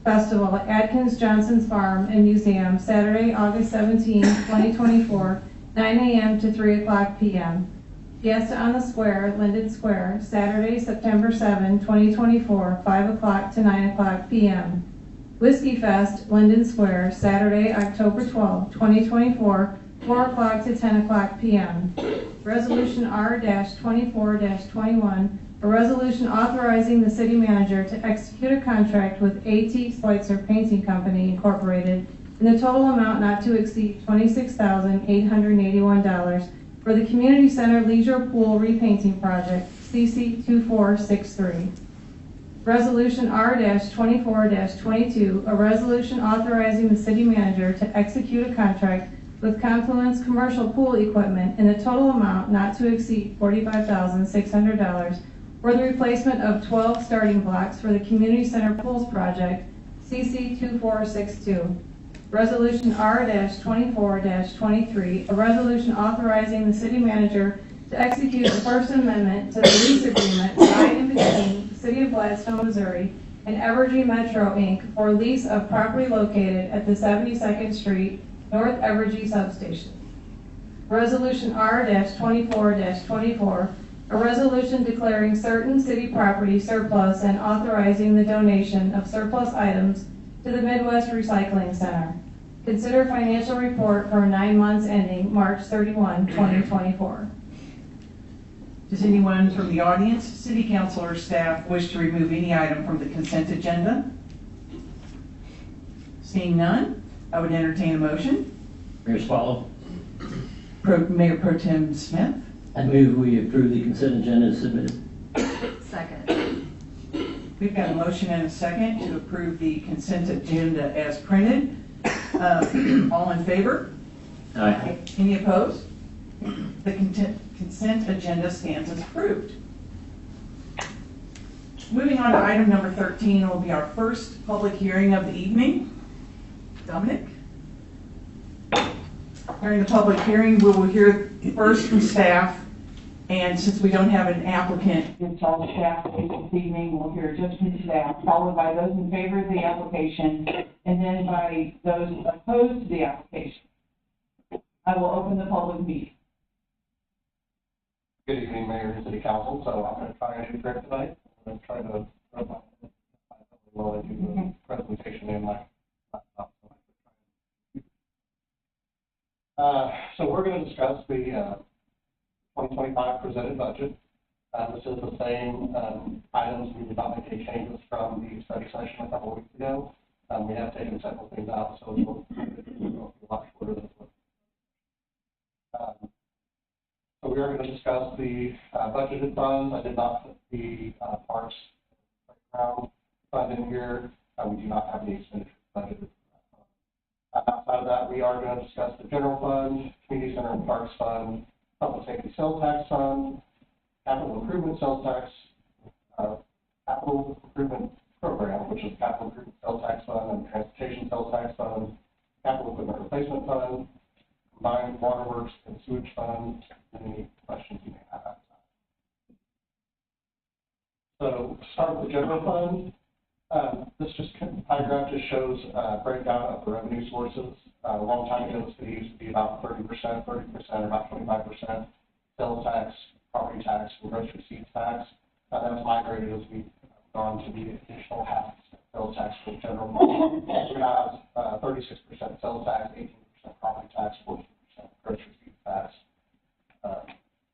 Festival at Atkins Johnson's Farm and Museum, Saturday, August 17, 2024, 9 a.m. to 3 o'clock p.m. Fiesta on the Square, Linden Square, Saturday, September 7, 2024, 5 o'clock to 9 o'clock p.m. Whiskey Fest, Linden Square, Saturday, October 12, 2024, 4 o'clock to 10 o'clock p.m. Resolution R-24-21, a resolution authorizing the city manager to execute a contract with A.T. Schweitzer Painting Company, Incorporated, in the total amount not to exceed $26,881 for the Community Center Leisure Pool Repainting Project, CC 2463. Resolution R-24-22, a resolution authorizing the city manager to execute a contract with Confluence Commercial Pool Equipment in a total amount not to exceed $45,600 for the replacement of 12 starting blocks for the Community Center Pools Project, CC 2462. Resolution R-24-23, a resolution authorizing the city manager to execute the First Amendment to the lease agreement by and between the City of Gladstone, Missouri, and Evergy Metro, Inc. for lease of property located at the 72nd Street North Evergy Substation. Resolution R-24-24, a resolution declaring certain city property surplus and authorizing the donation of surplus items to the Midwest Recycling Center. Consider financial report for 9 months ending March 31, 2024. Does anyone from the audience, city council, or staff wish to remove any item from the consent agenda? Seeing none, I would entertain a motion. Mayor Swallow, Mayor Pro Tem Smith. I move we approve the consent agenda as submitted. Second. We've got a motion and a second to approve the consent agenda as printed. All in favor? Aye. Any opposed? The consent agenda stands as approved. Moving on to item number 13 will be our first public hearing of the evening. Dominic? During the public hearing, we will hear first from staff, and since we don't have an applicant, It's all staff this evening, we'll hear just from staff, followed by those in favor of the application, and then by those opposed to the application. I will open the public meeting. Good evening, Mayor and City Council. So I'm going to try and do great tonight. I'm going to try to run my while I do the presentation in my laptop. So we're going to discuss the 2025 presented budget. This is the same items. We did not make any changes from the study session a couple of weeks ago. We have taken several things out, so it'll be a lot shorter than what. So we are going to discuss the budgeted funds. I did not put the parks playground fund in here. We do not have any expenditures budgeted. Outside of that, we are going to discuss the general fund, community center and parks fund, public safety sales tax fund, capital improvement sales tax, capital improvement program, which is capital improvement sales tax fund and transportation sales tax fund, capital equipment replacement fund, combined waterworks and sewage fund, and any questions you may have at that. So start with the general fund. This pie graph just shows breakdown of the revenue sources. A long time ago, this used to be about 30%, or about 25% sales tax, property tax, and gross receipts tax. That's migrated as we've gone to the additional half sales tax for the general fund. We have 36% sales tax, 18% property tax, 14% gross receipts tax,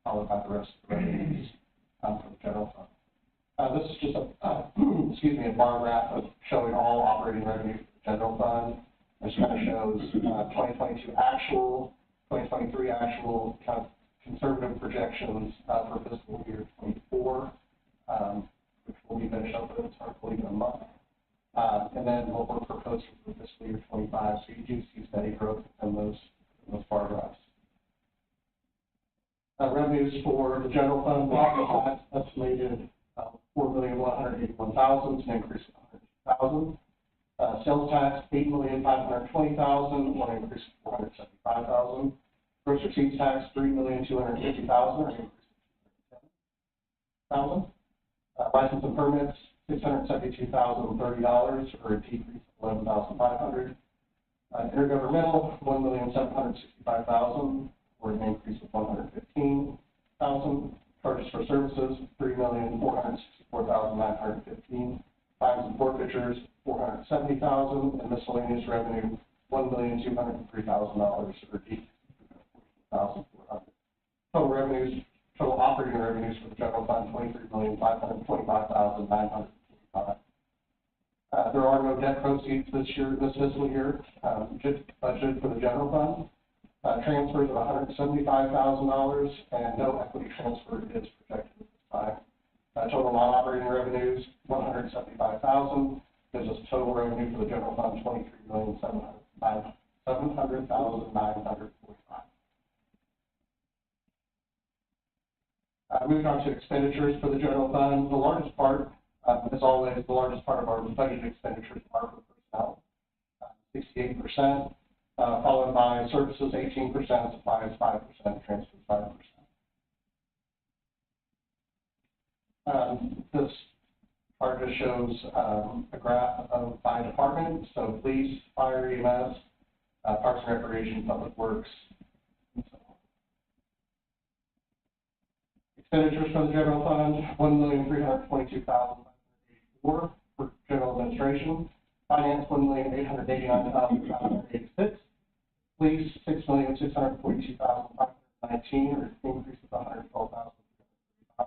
followed by the rest of the revenues for the general fund. This is just a bar graph of showing all operating revenue for the general fund. This kind of shows 2022 actual, 2023 actual, kind of conservative projections for fiscal year 24, which will be finished up with hopefully in a month. And then what we're proposing for fiscal year 25. So you do see steady growth in those bar graphs. Revenues for the general fund, we have estimated $4,181,000, an increase of $100,000. Sales tax, $8,520,000, one increase of $475,000. Gross receipts tax, $3,250,000, an increase of $207,000. License and permits, $672,030, or a decrease of $11,500. Intergovernmental, $1,765,000, or an increase of $115,000. Charges for services, $3,464,915. Fines and forfeitures, $470,000, and miscellaneous revenue, $1,203,000, or decrease of $40,400. Total operating revenues for the general fund, $23,525,945. There are no debt proceeds this fiscal year, just budgeted for the general fund. Transfers of $175,000, and no equity transfer is projected at this time. Total non-operating revenues, $175,000, gives us total revenue for the general fund, $23,700,945. Moving on to expenditures for the general fund, the largest part, as always, the largest part of our budgeted expenditures are for personnel, 68%. Followed by services 18%, supplies 5%, transfers 5%. This chart just shows a graph of by department, so police, fire, EMS, parks and recreation, public works, and so on. Expenditures for the general fund, $1,322,584 for general administration. Finance, $1,889,586. Police, $6,642,519, or an increase of $112,035.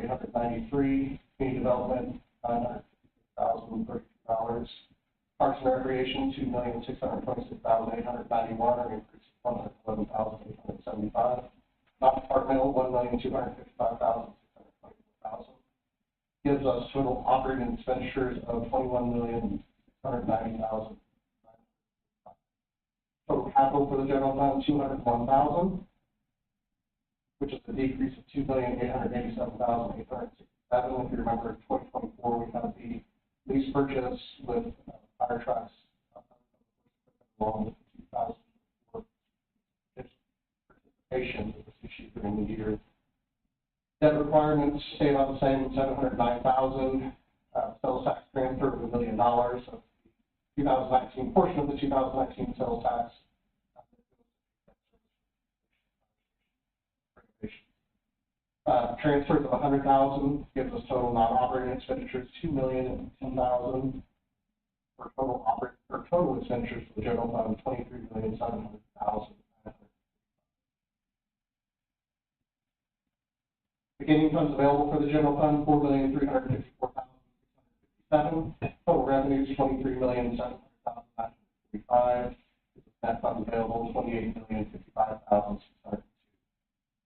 $2,893,893. Community development, $950,032. Parks and recreation, $2,626,891, an increase of $111,875. Not departmental, $1,255,624. Gives us total operating expenditures of $21,690,000. Total capital for the general fund, $201,000, which is a decrease of $2,887,867. If you remember, in 2024, we had the lease purchase with fire trucks along with the 2004 participation that was issued during the year. Debt requirements stay about the same, $709,000. Sales tax transfer of $1 million of 2019 portion of the 2019 sales tax. Transfers of $100,000 gives us total non-operating expenditures $2,010,000 for total expenditures for the general fund $23,700,000. Beginning funds available for the general fund $4,354,657. Total revenues $23,700,945. Net funds available $28,055,600.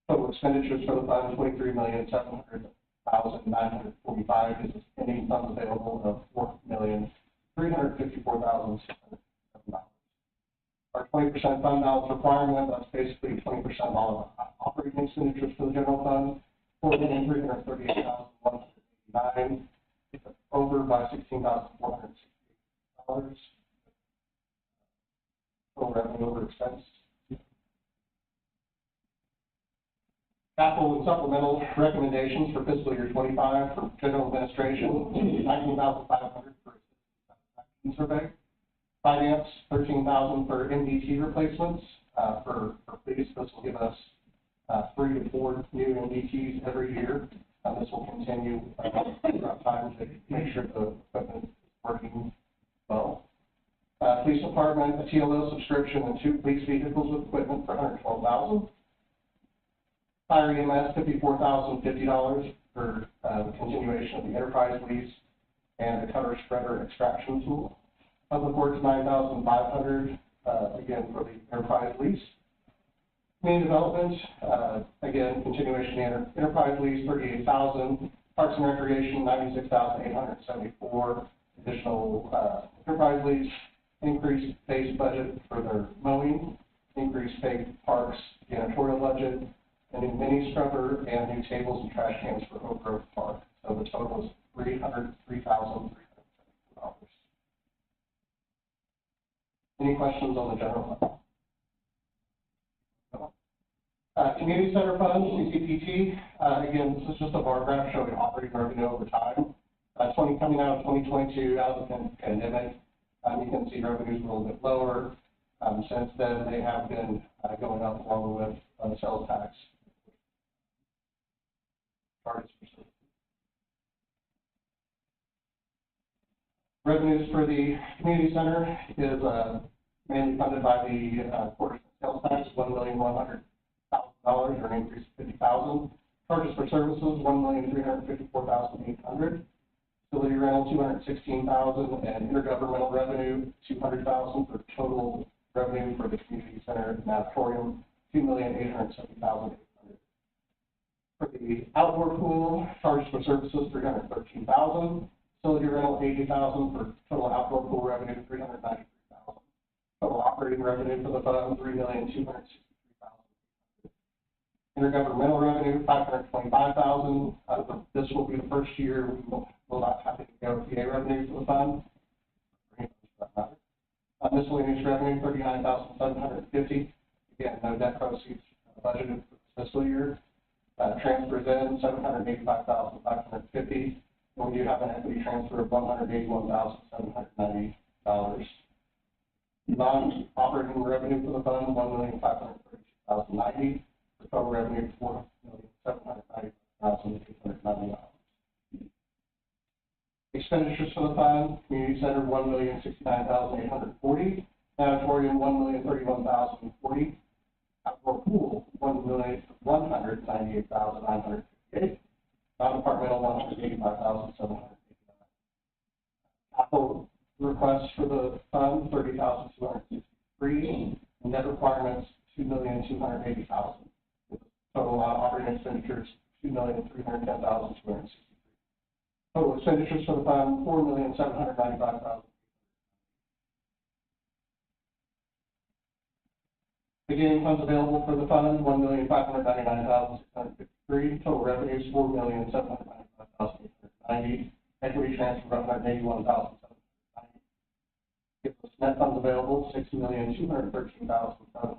Total expenditures for the fund $23,700,945. Is ending funds available of $4,354,607. Our 20% fund balance requirement, that's basically 20% of all of operating expenditures for the general fund, $4,338,189. It's over by $16,468. Total revenue over expense. Capital and supplemental recommendations for fiscal year 25 for general administration, $19,500 for a survey. Finance, $13,000 for MDT replacements. For police, this will give us 3 to 4 new MDTs every year. This will continue throughout time to make sure the equipment is working well. Police department, a TLO subscription and 2 police vehicles with equipment for $112,000. Fire EMS, $54,050 for the continuation of the enterprise lease and the cutter spreader extraction tool. Public Works, $9,500 again for the enterprise lease. Community development, again, continuation of the enterprise lease, $38,000. Parks and recreation, $96,874. Additional enterprise lease. Increased base budget for their mowing. Increased paid parks janitorial budget. A new mini scrubber and new tables and trash cans for Oak Grove Park. So the total is $303,374. Any questions on the general fund? Community Center Fund, CCPT. Again, this is just a bar graph showing operating revenue over time. Coming out of 2022, out of the pandemic, you can see revenues a little bit lower. Since then, they have been going up along with sales tax. Revenues for the community center is mainly funded by the quarter sales tax, $1,100,000, or an increase of $50,000. Charges for services, $1,354,800. Facility rental, $216,000, and intergovernmental revenue, $200,000 for total revenue for the community center and auditorium, $2,870,800. For the outdoor pool, charges for services, $313,000. Facility rental, $80,000 for total outdoor pool revenue, $393,000. Total operating revenue for the fund, $3,263,000. Intergovernmental revenue, $525,000. This will be the first year we will not have any OTA revenue for the fund. Miscellaneous revenue, $39,750. Again, no debt proceeds budgeted for this fiscal year. Transfers in, $785,550. And we do have an equity transfer of $181,790. Non-operating revenue for the fund, $1,532,090. The total revenue, $4,790,890. Expenditures for the fund, community center, $1,069,840. Auditorium, $1,031,040. Outdoor pool, $1,198,958. Non-departmental departmental, $185,789. Capital requests for the fund, $30,263, and debt requirements, $2,280,000. Total operating expenditures, $2,310,263. Total expenditures for the fund, $4,795,000. Beginning funds available for the fund, $1,599,653. Total revenues, $4,795,890. Equity transfer, $181,790. Gives us net funds available, $6,213,700.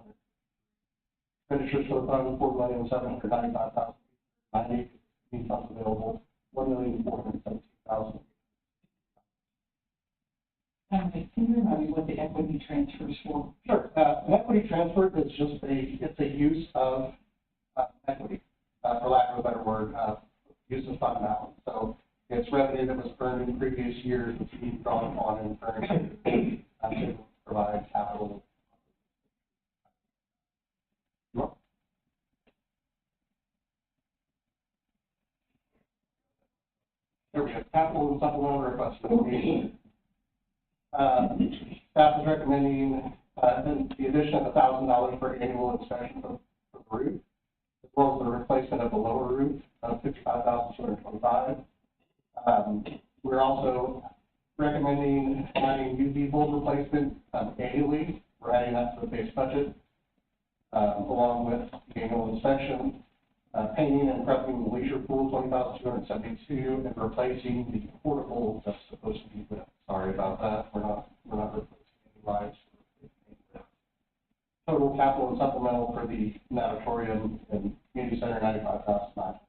Expenditures for the fund, $4,795,090. Beginning funds available, $1,417,000. Can you remind me what the equity transfer is for? Sure. An equity transfer is just it's a use of equity, for lack of a better word, use of fund balance. So it's revenue that was earned in previous years that's being drawn upon in current years to provide capital. There we go. Capital and supplemental request for the meeting. Staff is recommending the addition of $1,000 for annual inspection of the roof, as well as the replacement of the lower roof of $55,225. We're also recommending adding UV bulb replacement annually. We're adding that to the base budget, along with the annual inspection. Painting and prepping the leisure pool, $20,272, and replacing the portable that's supposed to be lit. Sorry about that. We're not replacing any lights. Total capital and supplemental for the natatorium and community center, $95,000.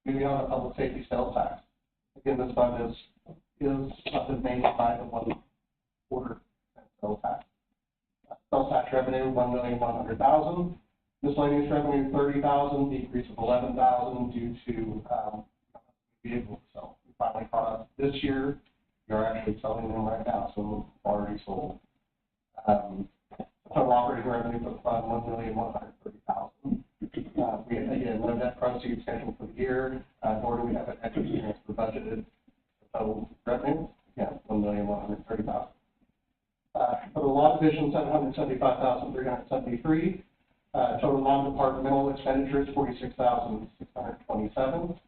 Moving on to public safety sales tax. Again, this fund is funded mainly by the $1.25 sales tax. Sales tax revenue, $1,100,000. Miscellaneous revenue, $30,000, decrease of $11,000 due to vehicles. So we finally caught up this year. We are actually selling them right now, so we've already sold. Total operating revenue for the fund, $1,130,000. We again no net proceeds scheduled for the year, nor do we have an equity transfer budgeted. Total revenue, again, $1,130,000. For the law division, $775,373. Total non-departmental expenditures, $46,627.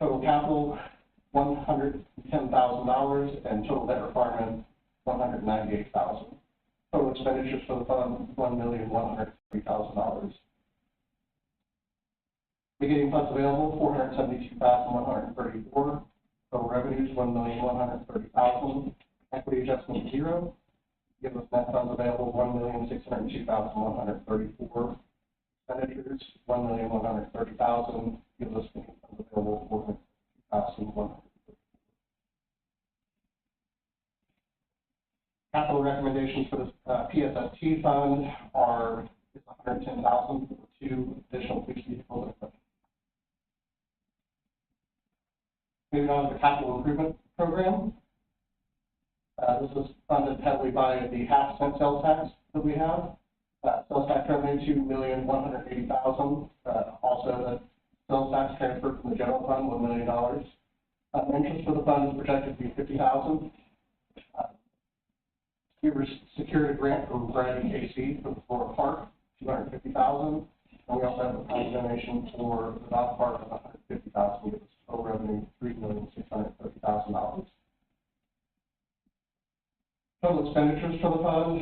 Total capital, $110,000, and total debt requirement, $198,000. Total expenditures for the fund, $1,103,000. Beginning funds available, $472,134. Total revenues, $1,130,000. Equity adjustment, 0. Give us net funds available, $1,602,134. Expenditures, $1,130,000. Gives us funds available, $402,134. Capital recommendations for the PSST fund are $110,000 for 2 additional police vehicles. Moving on to the capital improvement program. This is funded heavily by the 0.5% sales tax that we have. Sales tax revenue, $2,180,000. Also, the sales tax transferred from the general fund, $1 million. Interest for the fund is projected to be $50,000. We secured a grant from Brad and KC for the Florida Park, $250,000. And we also have a fund donation for the dog park of $150,000. Gives us total revenue, $3,630,000. Total expenditures for the fund,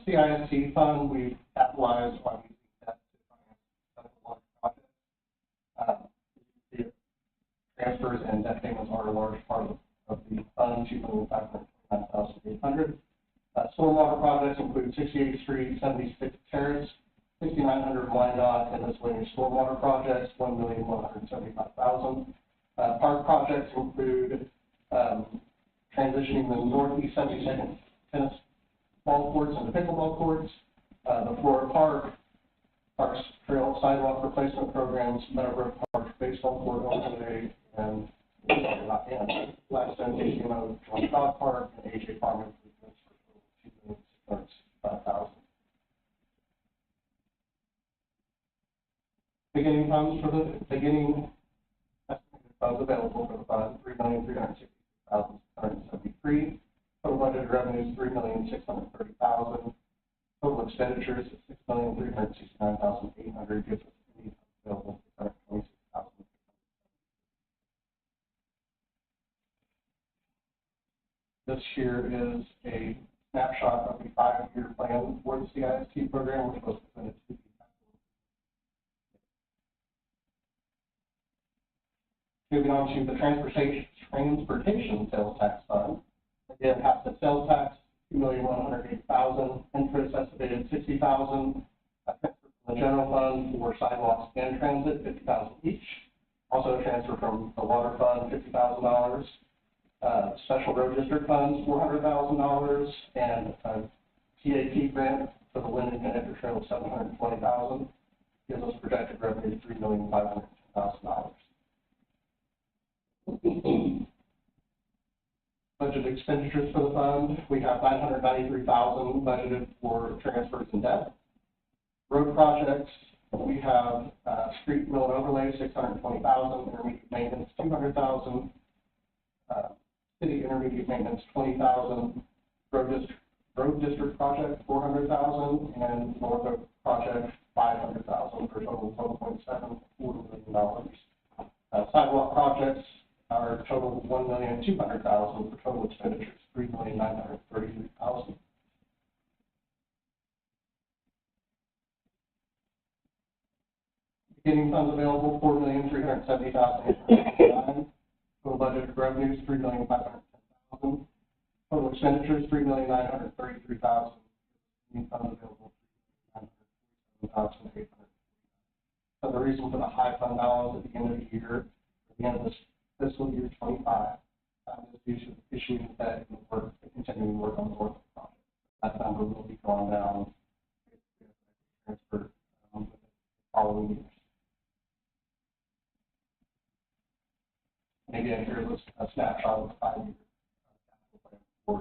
CISC fund, we've capitalized by using debt to finance large projects. The transfers and debt payments are a large part of the fund, $2,529,800. Stormwater projects include 68th Street, 76th Terrace, 6,900 Wyandotte, and miscellaneous stormwater projects, $1,175,000. Park projects include transitioning the northeast 72nd tennis ball courts into pickleball courts, the Florida Park, Parks Trail sidewalk replacement programs, Meadowbrook Park baseball court overlay, and Gladstone HMO Joint Dog Park, and AJ Farm improvements for $2,665,000. Beginning funds for the beginning estimated funds available for the fund, $3,360,673. Total budgeted revenues, $3,630,000. Total expenditures, $6,369,800, gives us any available $626,000. This here is a snapshot of the 5-year plan for the CIST program, which was presented to you. Moving on to the transportation sales tax fund. Again, half the sales tax, $2,180,000, interest estimated $60,000. The general fund for sidewalks and transit, $50,000 each. Also a transfer from the water fund, $50,000. Special road district funds, $400,000, and a TAP grant for the Linden Connector Trail of $720,000. Gives us projected revenue of $3,510,000. Budget expenditures for the fund, we have $993,000 budgeted for transfers and debt. Road projects, we have street mill and overlay, $620,000, intermediate maintenance, $200,000, city intermediate maintenance, $20,000, road district project, $400,000, and North Oak project, $500,000, for a total of $1.74 million. Sidewalk projects are total $1,200,000 for total expenditures $3,933,000. Beginning funds available $4,370,809. Total budgeted revenues $3,510,000. Total expenditures $3,933,000. Beginning funds available $3,947,800. So the reason for the high fund balance at the end of the year, at the end of this fiscal year 25, is due to issuing the debt and continuing work on the work project. That number will be drawn down transferred the following years. And again, here's a snapshot of the 5-year capital plan for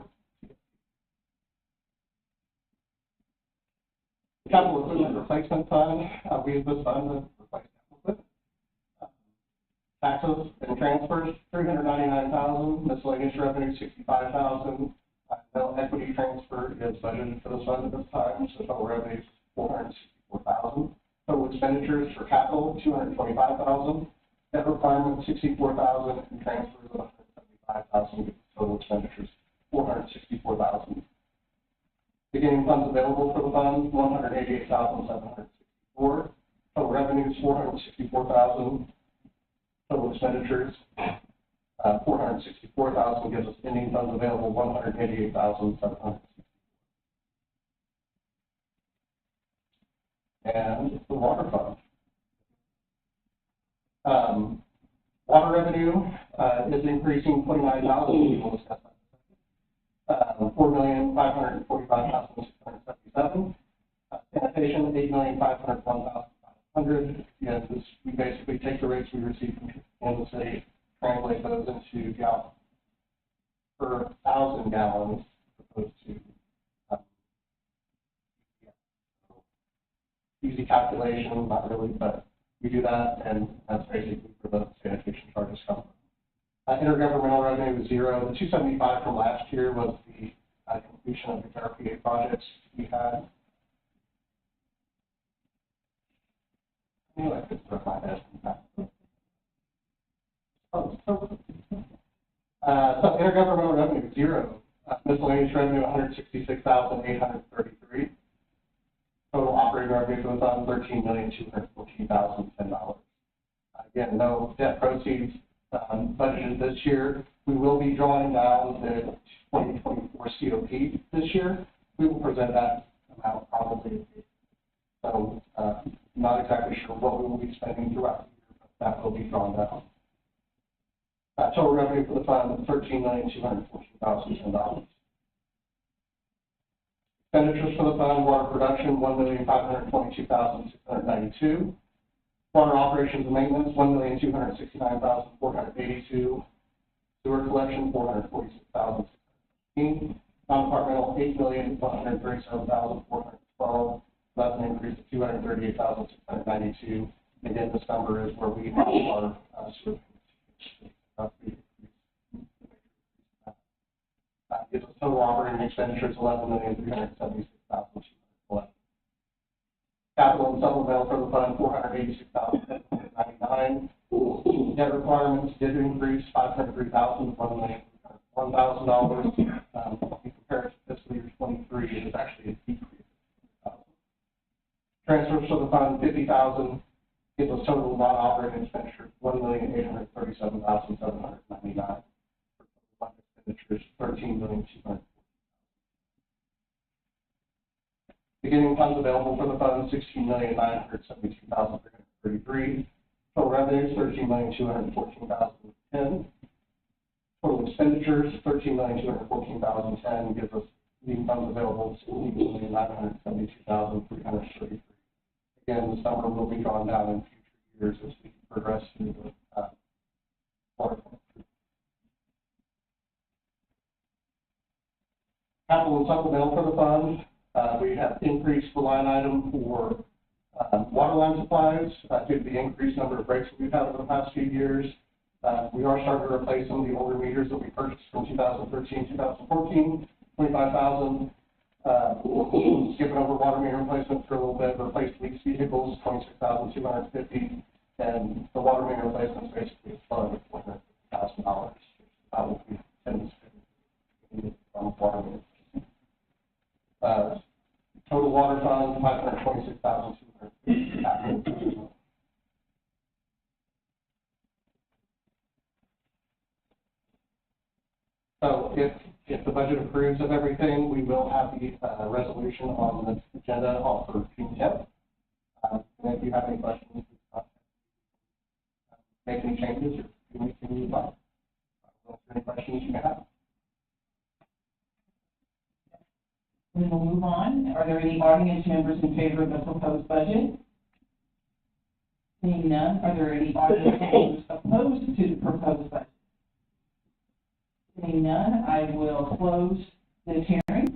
the capital equipment replacement fund. We use this fund to replace capital equipment. Taxes and transfers, $399,000. Miscellaneous revenue, $65,000. No equity transfer is budgeted for this fund at this time, so total revenues, $464,000. Total expenditures for capital, $225,000. Debt requirement, $64,000, and transfers of $175,000. Total expenditures, $464,000. Beginning funds available for the fund, $188,764. Total revenues, $464,000. Total expenditures, $464,000, gives us ending funds available $188,700. And the water fund. Water revenue is increasing $29,000. We will discuss that. $4,545,677. Sanitation, $8,501,500. Yes, we basically take the rates we receive from Kansas City, translate those into gallons per 1,000 gallons, as opposed to easy calculation, not really, but we do that, and that's basically for the sanitation charges come. Intergovernmental revenue was $0. The $275 from last year was the completion of the RPA projects we had. Anyway, I could throw my head. So intergovernmental revenue, $0. Miscellaneous revenue, $166,833. Total operating revenue for the fund, $13,214,010. Again, no debt proceeds budgeted this year. We will be drawing down the 2024 COP this year. We will present that amount probably. So, not exactly sure what we will be spending throughout the year, but that will be drawn down. Total revenue for the fund, $13,214,010. Expenditures for the fund, water production, $1,522,692. Water operations and maintenance, $1,269,482. Sewer collection, $446,615. Non-departmental, $8,137,412. That's an increase of $238,692. Again, this number is where we have our sewer gives us total operating expenditures $11,376,211. Capital and supplemental for the fund $486,799. Debt requirements did increase $503,000 to $1,001,000. When we compare it to fiscal year 23, it is actually a decrease of $50,000. Transfers for the fund $50,000 gives us total non-operating expenditure $1,837,799. Fund expenditures $13,200,000. Beginning funds available for the fund $16,972,333. Total revenues $13,214,010. Total expenditures $13,214,010 gives us new funds available $16,972,333. Again, this number will be drawn down in future years as we progress through the water plant. Capital and supplemental for the fund, we have increased the line item for water line supplies due to the increased number of breaks that we've had over the past few years. We are starting to replace some of the older meters that we purchased from 2013, 2014, $25,000. Skipping over water meter replacement for a little bit, replaced lease vehicles, $26,250, and the water meter replacement is basically a fund of $400,000. That will be from water meters. Total water fund $526,250. So if the budget approves of everything, we will have the resolution on the agenda for June 10th. And if you have any questions, make any changes or do anything you like. Any questions you may have? We will move on. Are there any audience members in favor of the proposed budget? Seeing none, are there any audience members opposed to the proposed budget? Seeing none, I will close this hearing.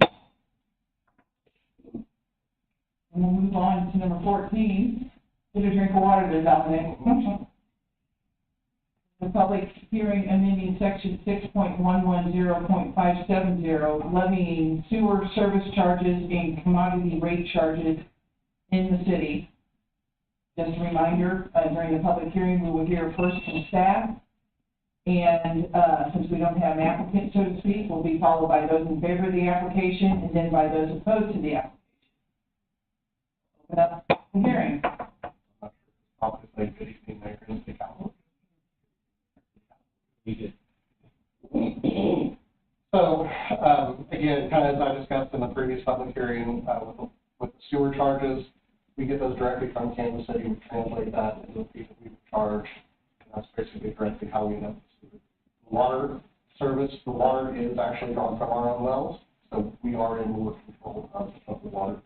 We'll move on to number 14. Get a drink of water there, Dominic. The public hearing amending section 6.110.570, levying sewer service charges and commodity rate charges in the city. Just a reminder, during the public hearing, we will hear first from staff. And since we don't have an applicant, so to speak, we'll be followed by those in favor of the application and then by those opposed to the application. Open up the hearing. So, again, kind of as I discussed in the previous public hearing, with the sewer charges, we get those directly from Kansas City. We translate that into the fee that we would charge. And that's basically directly how we know the water service. The water is actually drawn from our own wells, so we are in more control of the water.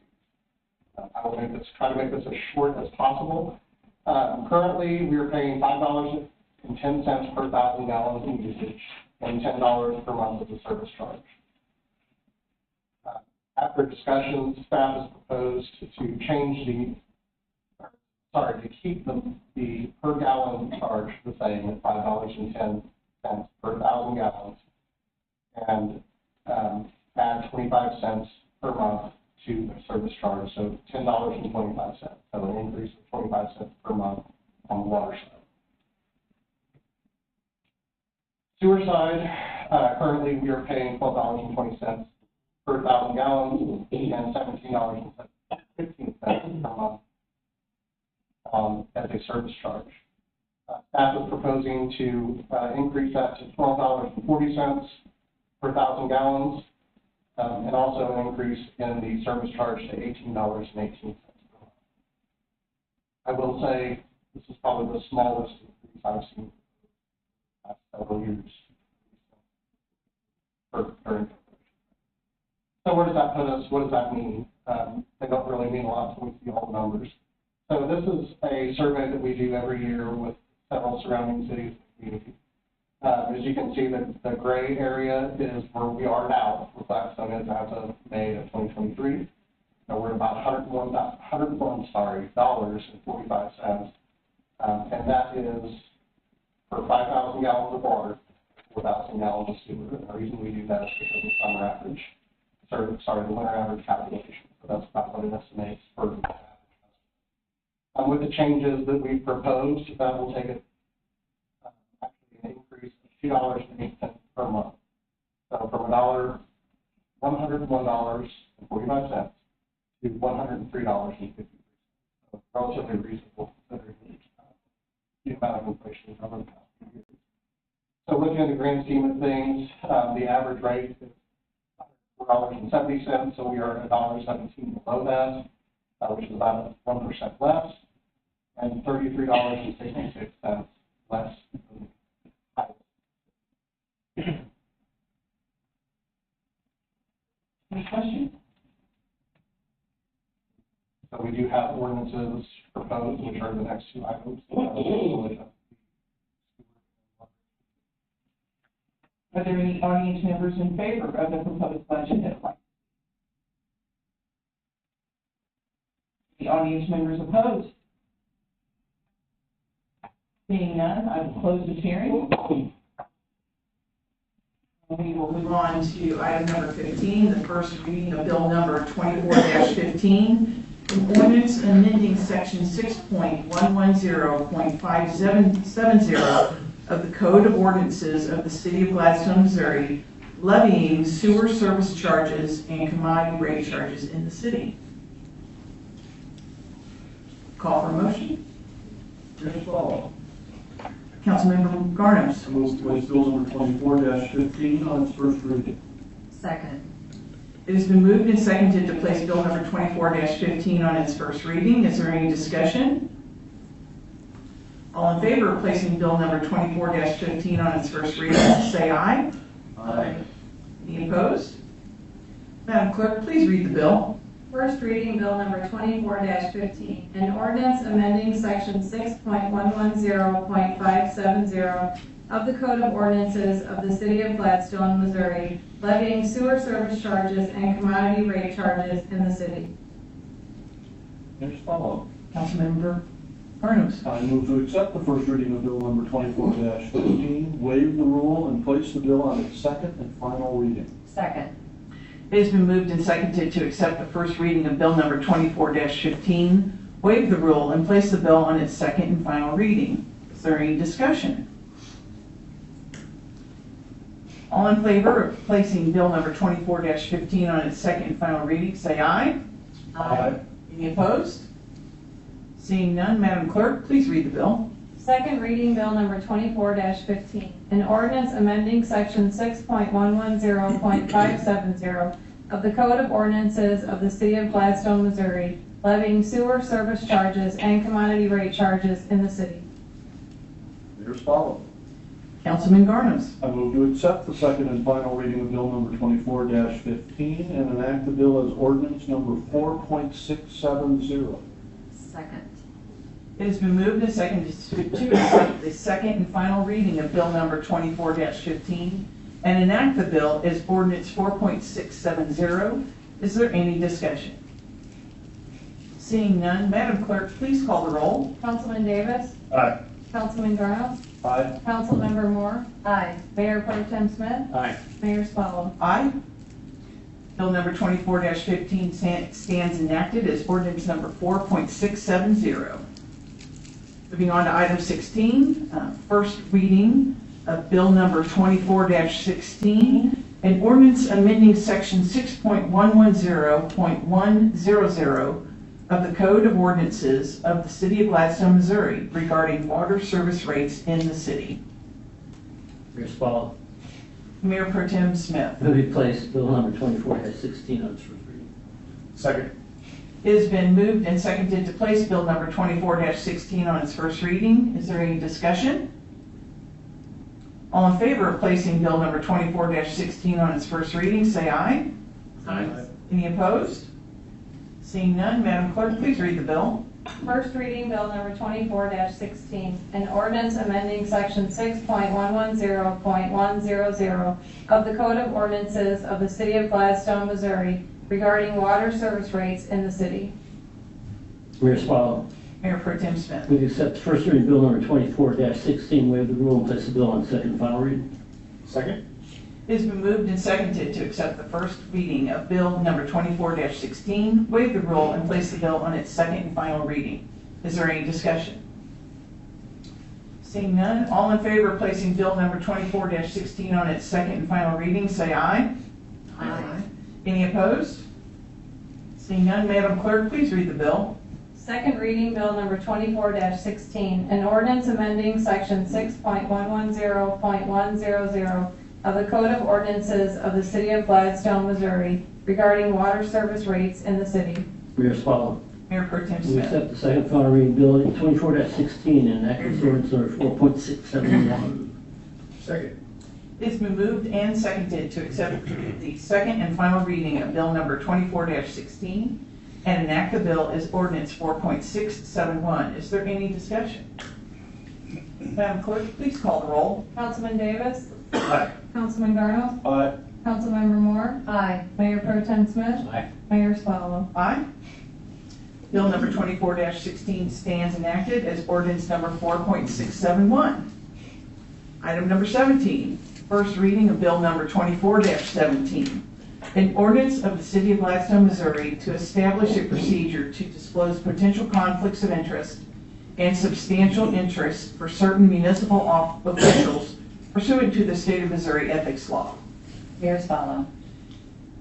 I will try to make this as short as possible. Currently, we are paying $5.10 per 1,000 gallons in usage and $10 per month as a service charge. After discussion, staff has proposed to keep the per gallon charge the same at $5.10 per 1,000 gallons and add 25 cents per month to the service charge, so $10.25, so an increase of 25 cents per month on the water side. Sewer side, currently we are paying $12.20 per 1,000 gallons and $17.15 per month as a service charge. Staff is proposing to increase that to $12.40 per 1,000 gallons. And also an increase in the service charge to $18.18 per month. I will say this is probably the smallest increase I've seen in the past several years. So where does that put us? What does that mean? They don't really mean a lot until we see all the numbers. So this is a survey that we do every year with several surrounding cities and communities. As you can see, the gray area is where we are now, where Gladstone is as of May of 2023. So we're about $101.45. And that is for 5,000 gallons of water, 4,000 gallons of sewer. And the reason we do that is because of summer average, the winter average calculation. So that's about what it estimates for the average. With the changes that we proposed, that will take it actually an increase of $2.08 per month. So from $101.45 to $103.50. So relatively reasonable considering the amount of inflation over the past few years. So looking at the grand scheme of things, the average rate is $4.70, so we are $1.17 below that, which is about 1% less, and $33.66 less than the highest. Any questions? So we do have ordinances proposed, which are the next two items. Are there any audience members in favor of the proposed budget headline? The audience members opposed? Seeing none, I will close this hearing. We will move on to item number 15, the first reading of bill number 24-15, an ordinance amending section 6.110.570 of the Code of Ordinances of the City of Gladstone, Missouri, levying sewer service charges and commodity rate charges in the city. Call for a motion. Here's follow. Councilmember Garnos. I move to place bill number 24-15 on its first reading. Second. It has been moved and seconded to place bill number 24-15 on its first reading. Is there any discussion? All in favor of placing bill number 24-15 on its first reading, say aye. Aye. Any opposed? Madam Clerk, please read the bill. First reading bill number 24-15, an ordinance amending section 6.110.570 of the Code of Ordinances of the City of Gladstone, Missouri, levying sewer service charges and commodity rate charges in the city. Here's follow. Councilmember Garnos. I move to accept the first reading of bill number 24-15, waive the rule, and place the bill on its second and final reading. Second. It has been moved and seconded to accept the first reading of bill number 24-15, waive the rule, and place the bill on its second and final reading. Is there any discussion? All in favor of placing bill number 24-15 on its second and final reading, say aye. Aye. Any opposed? Seeing none, Madam Clerk, please read the bill. Second reading bill number 24-15, an ordinance amending section 6.110.570 of the Code of Ordinances of the City of Gladstone, Missouri, levying sewer service charges and commodity rate charges in the city. Here's follow. Councilman Garnos. I move to accept the second and final reading of bill number 24-15 and enact the bill as ordinance number 4.670. Second. It has been moved and seconded to accept the second and final reading of bill number 24-15 and enact the bill as ordinance 4.670. Is there any discussion? Seeing none, Madam Clerk, please call the roll. Councilman Davis? Aye. Councilman Garnos? Aye. Councilmember Moore? Aye. Mayor Pro Tem Smith? Aye. Mayor Swallow? Aye. Bill number 24-15 stands enacted as ordinance number 4.670. Moving on to item 16, first reading of bill number 24-16, an ordinance amending section 6.110.100 of the Code of Ordinances of the City of Gladstone, Missouri regarding water service rates in the city. Here's follow. Mayor Pro Tem Smith. Move to place bill number 24-16 on its first reading. Second. It has been moved and seconded to place bill number 24-16 on its first reading. Is there any discussion? All in favor of placing bill number 24-16 on its first reading, say aye. Aye. Any opposed? Seeing none, Madam Clerk, please read the bill. First reading bill number 24-16, an ordinance amending section 6.110.100 of the Code of Ordinances of the City of Gladstone, Missouri regarding water service rates in the city. Here's follow. Mayor Pro Tem Smith. Move to accept the first reading bill number 24-16, waive the rule and place the bill on second and final reading. Second. It has been moved and seconded to accept the first reading of Bill number 24-16, waive the rule, and place the bill on its second and final reading. Is there any discussion? Seeing none, all in favor of placing Bill number 24-16 on its second and final reading, say aye. Aye. Any opposed? Seeing none, Madam Clerk, please read the bill. Second reading, bill number 24-16, an ordinance amending section 6.110.100 of the Code of Ordinances of the City of Gladstone, Missouri regarding water service rates in the city. Mayor Spallon. Mayor Pro Tem Move to Smith. accept the second and final reading bill 24-16 and enact this ordinance number 4.671. Second. It's been moved and seconded to accept the second and final reading of Bill number 24-16 and enact the bill as ordinance 4.671. Is there any discussion? Madam Clerk, please call the roll. Councilman Davis? Aye. Councilman Garno? Aye. Councilmember Moore? Aye. Mayor Pro Tem Smith? Aye. Mayor Spallon? Aye. Bill number 24-16 stands enacted as ordinance number 4.671. Item number 17, first reading of Bill number 24-17. An ordinance of the City of Gladstone, Missouri to establish a procedure to disclose potential conflicts of interest and substantial interest for certain municipal officials pursuant to the State of Missouri ethics law. Mayor Spallon.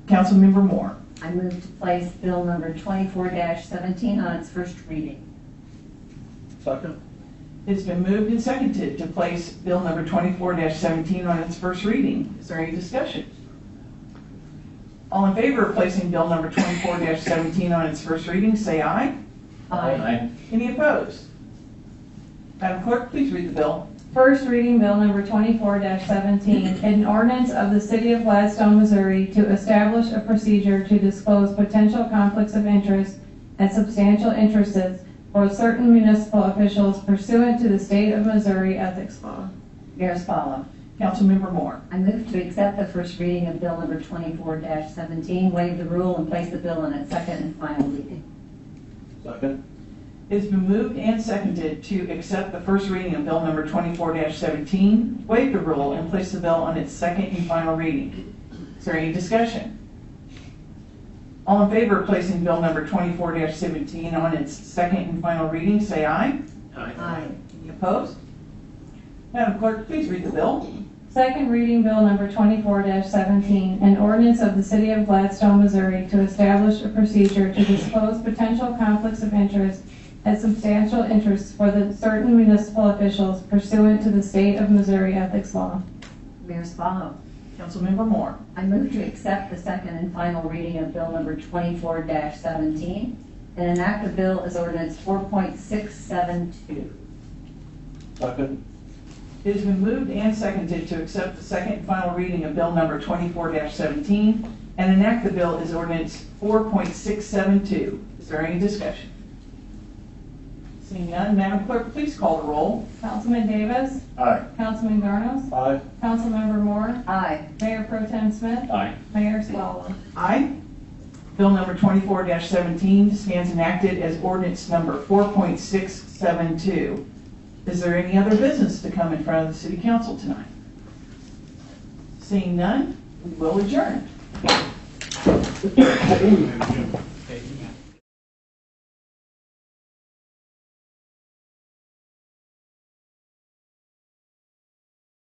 Councilmember Moore. I move to place bill number 24-17 on its first reading. Second. It's been moved and seconded to place bill number 24-17 on its first reading. Is there any discussion? All in favor of placing bill number 24-17 on its first reading, say aye. Aye. Any opposed? Madam Clerk, please read the bill. First reading, bill number 24-17, an ordinance of the City of Gladstone, Missouri to establish a procedure to disclose potential conflicts of interest and substantial interests for certain municipal officials pursuant to the State of Missouri ethics law. Mayor Spallon. Councilmember Moore. I move to accept the first reading of bill number 24-17, waive the rule, and place the bill on its second and final reading. Second. It's been moved and seconded to accept the first reading of bill number 24-17, waive the rule, and place the bill on its second and final reading. Is there any discussion? All in favor of placing bill number 24-17 on its second and final reading, say aye. Aye. Any opposed? Madam Clerk, please read the bill. Second reading, bill number 24-17, an ordinance of the City of Gladstone, Missouri to establish a procedure to disclose potential conflicts of interest and substantial interests for the certain municipal officials pursuant to the State of Missouri ethics law. Mayor Spallon. Councilmember Moore. I move to accept the second and final reading of bill number 24-17 and enact the bill as ordinance 4.672. Second. It has been moved and seconded to accept the second and final reading of bill number 24-17 and enact the bill as ordinance 4.672. Is there any discussion? Seeing none, Madam Clerk, please call the roll. Councilman Davis? Aye. Councilman Garnos? Aye. Councilmember Moore? Aye. Mayor Pro Tem Smith? Aye. Mayor Spallon? Aye. Bill number 24-17 stands enacted as ordinance number 4.672. Is there any other business to come in front of the City Council tonight? Seeing none, we will adjourn.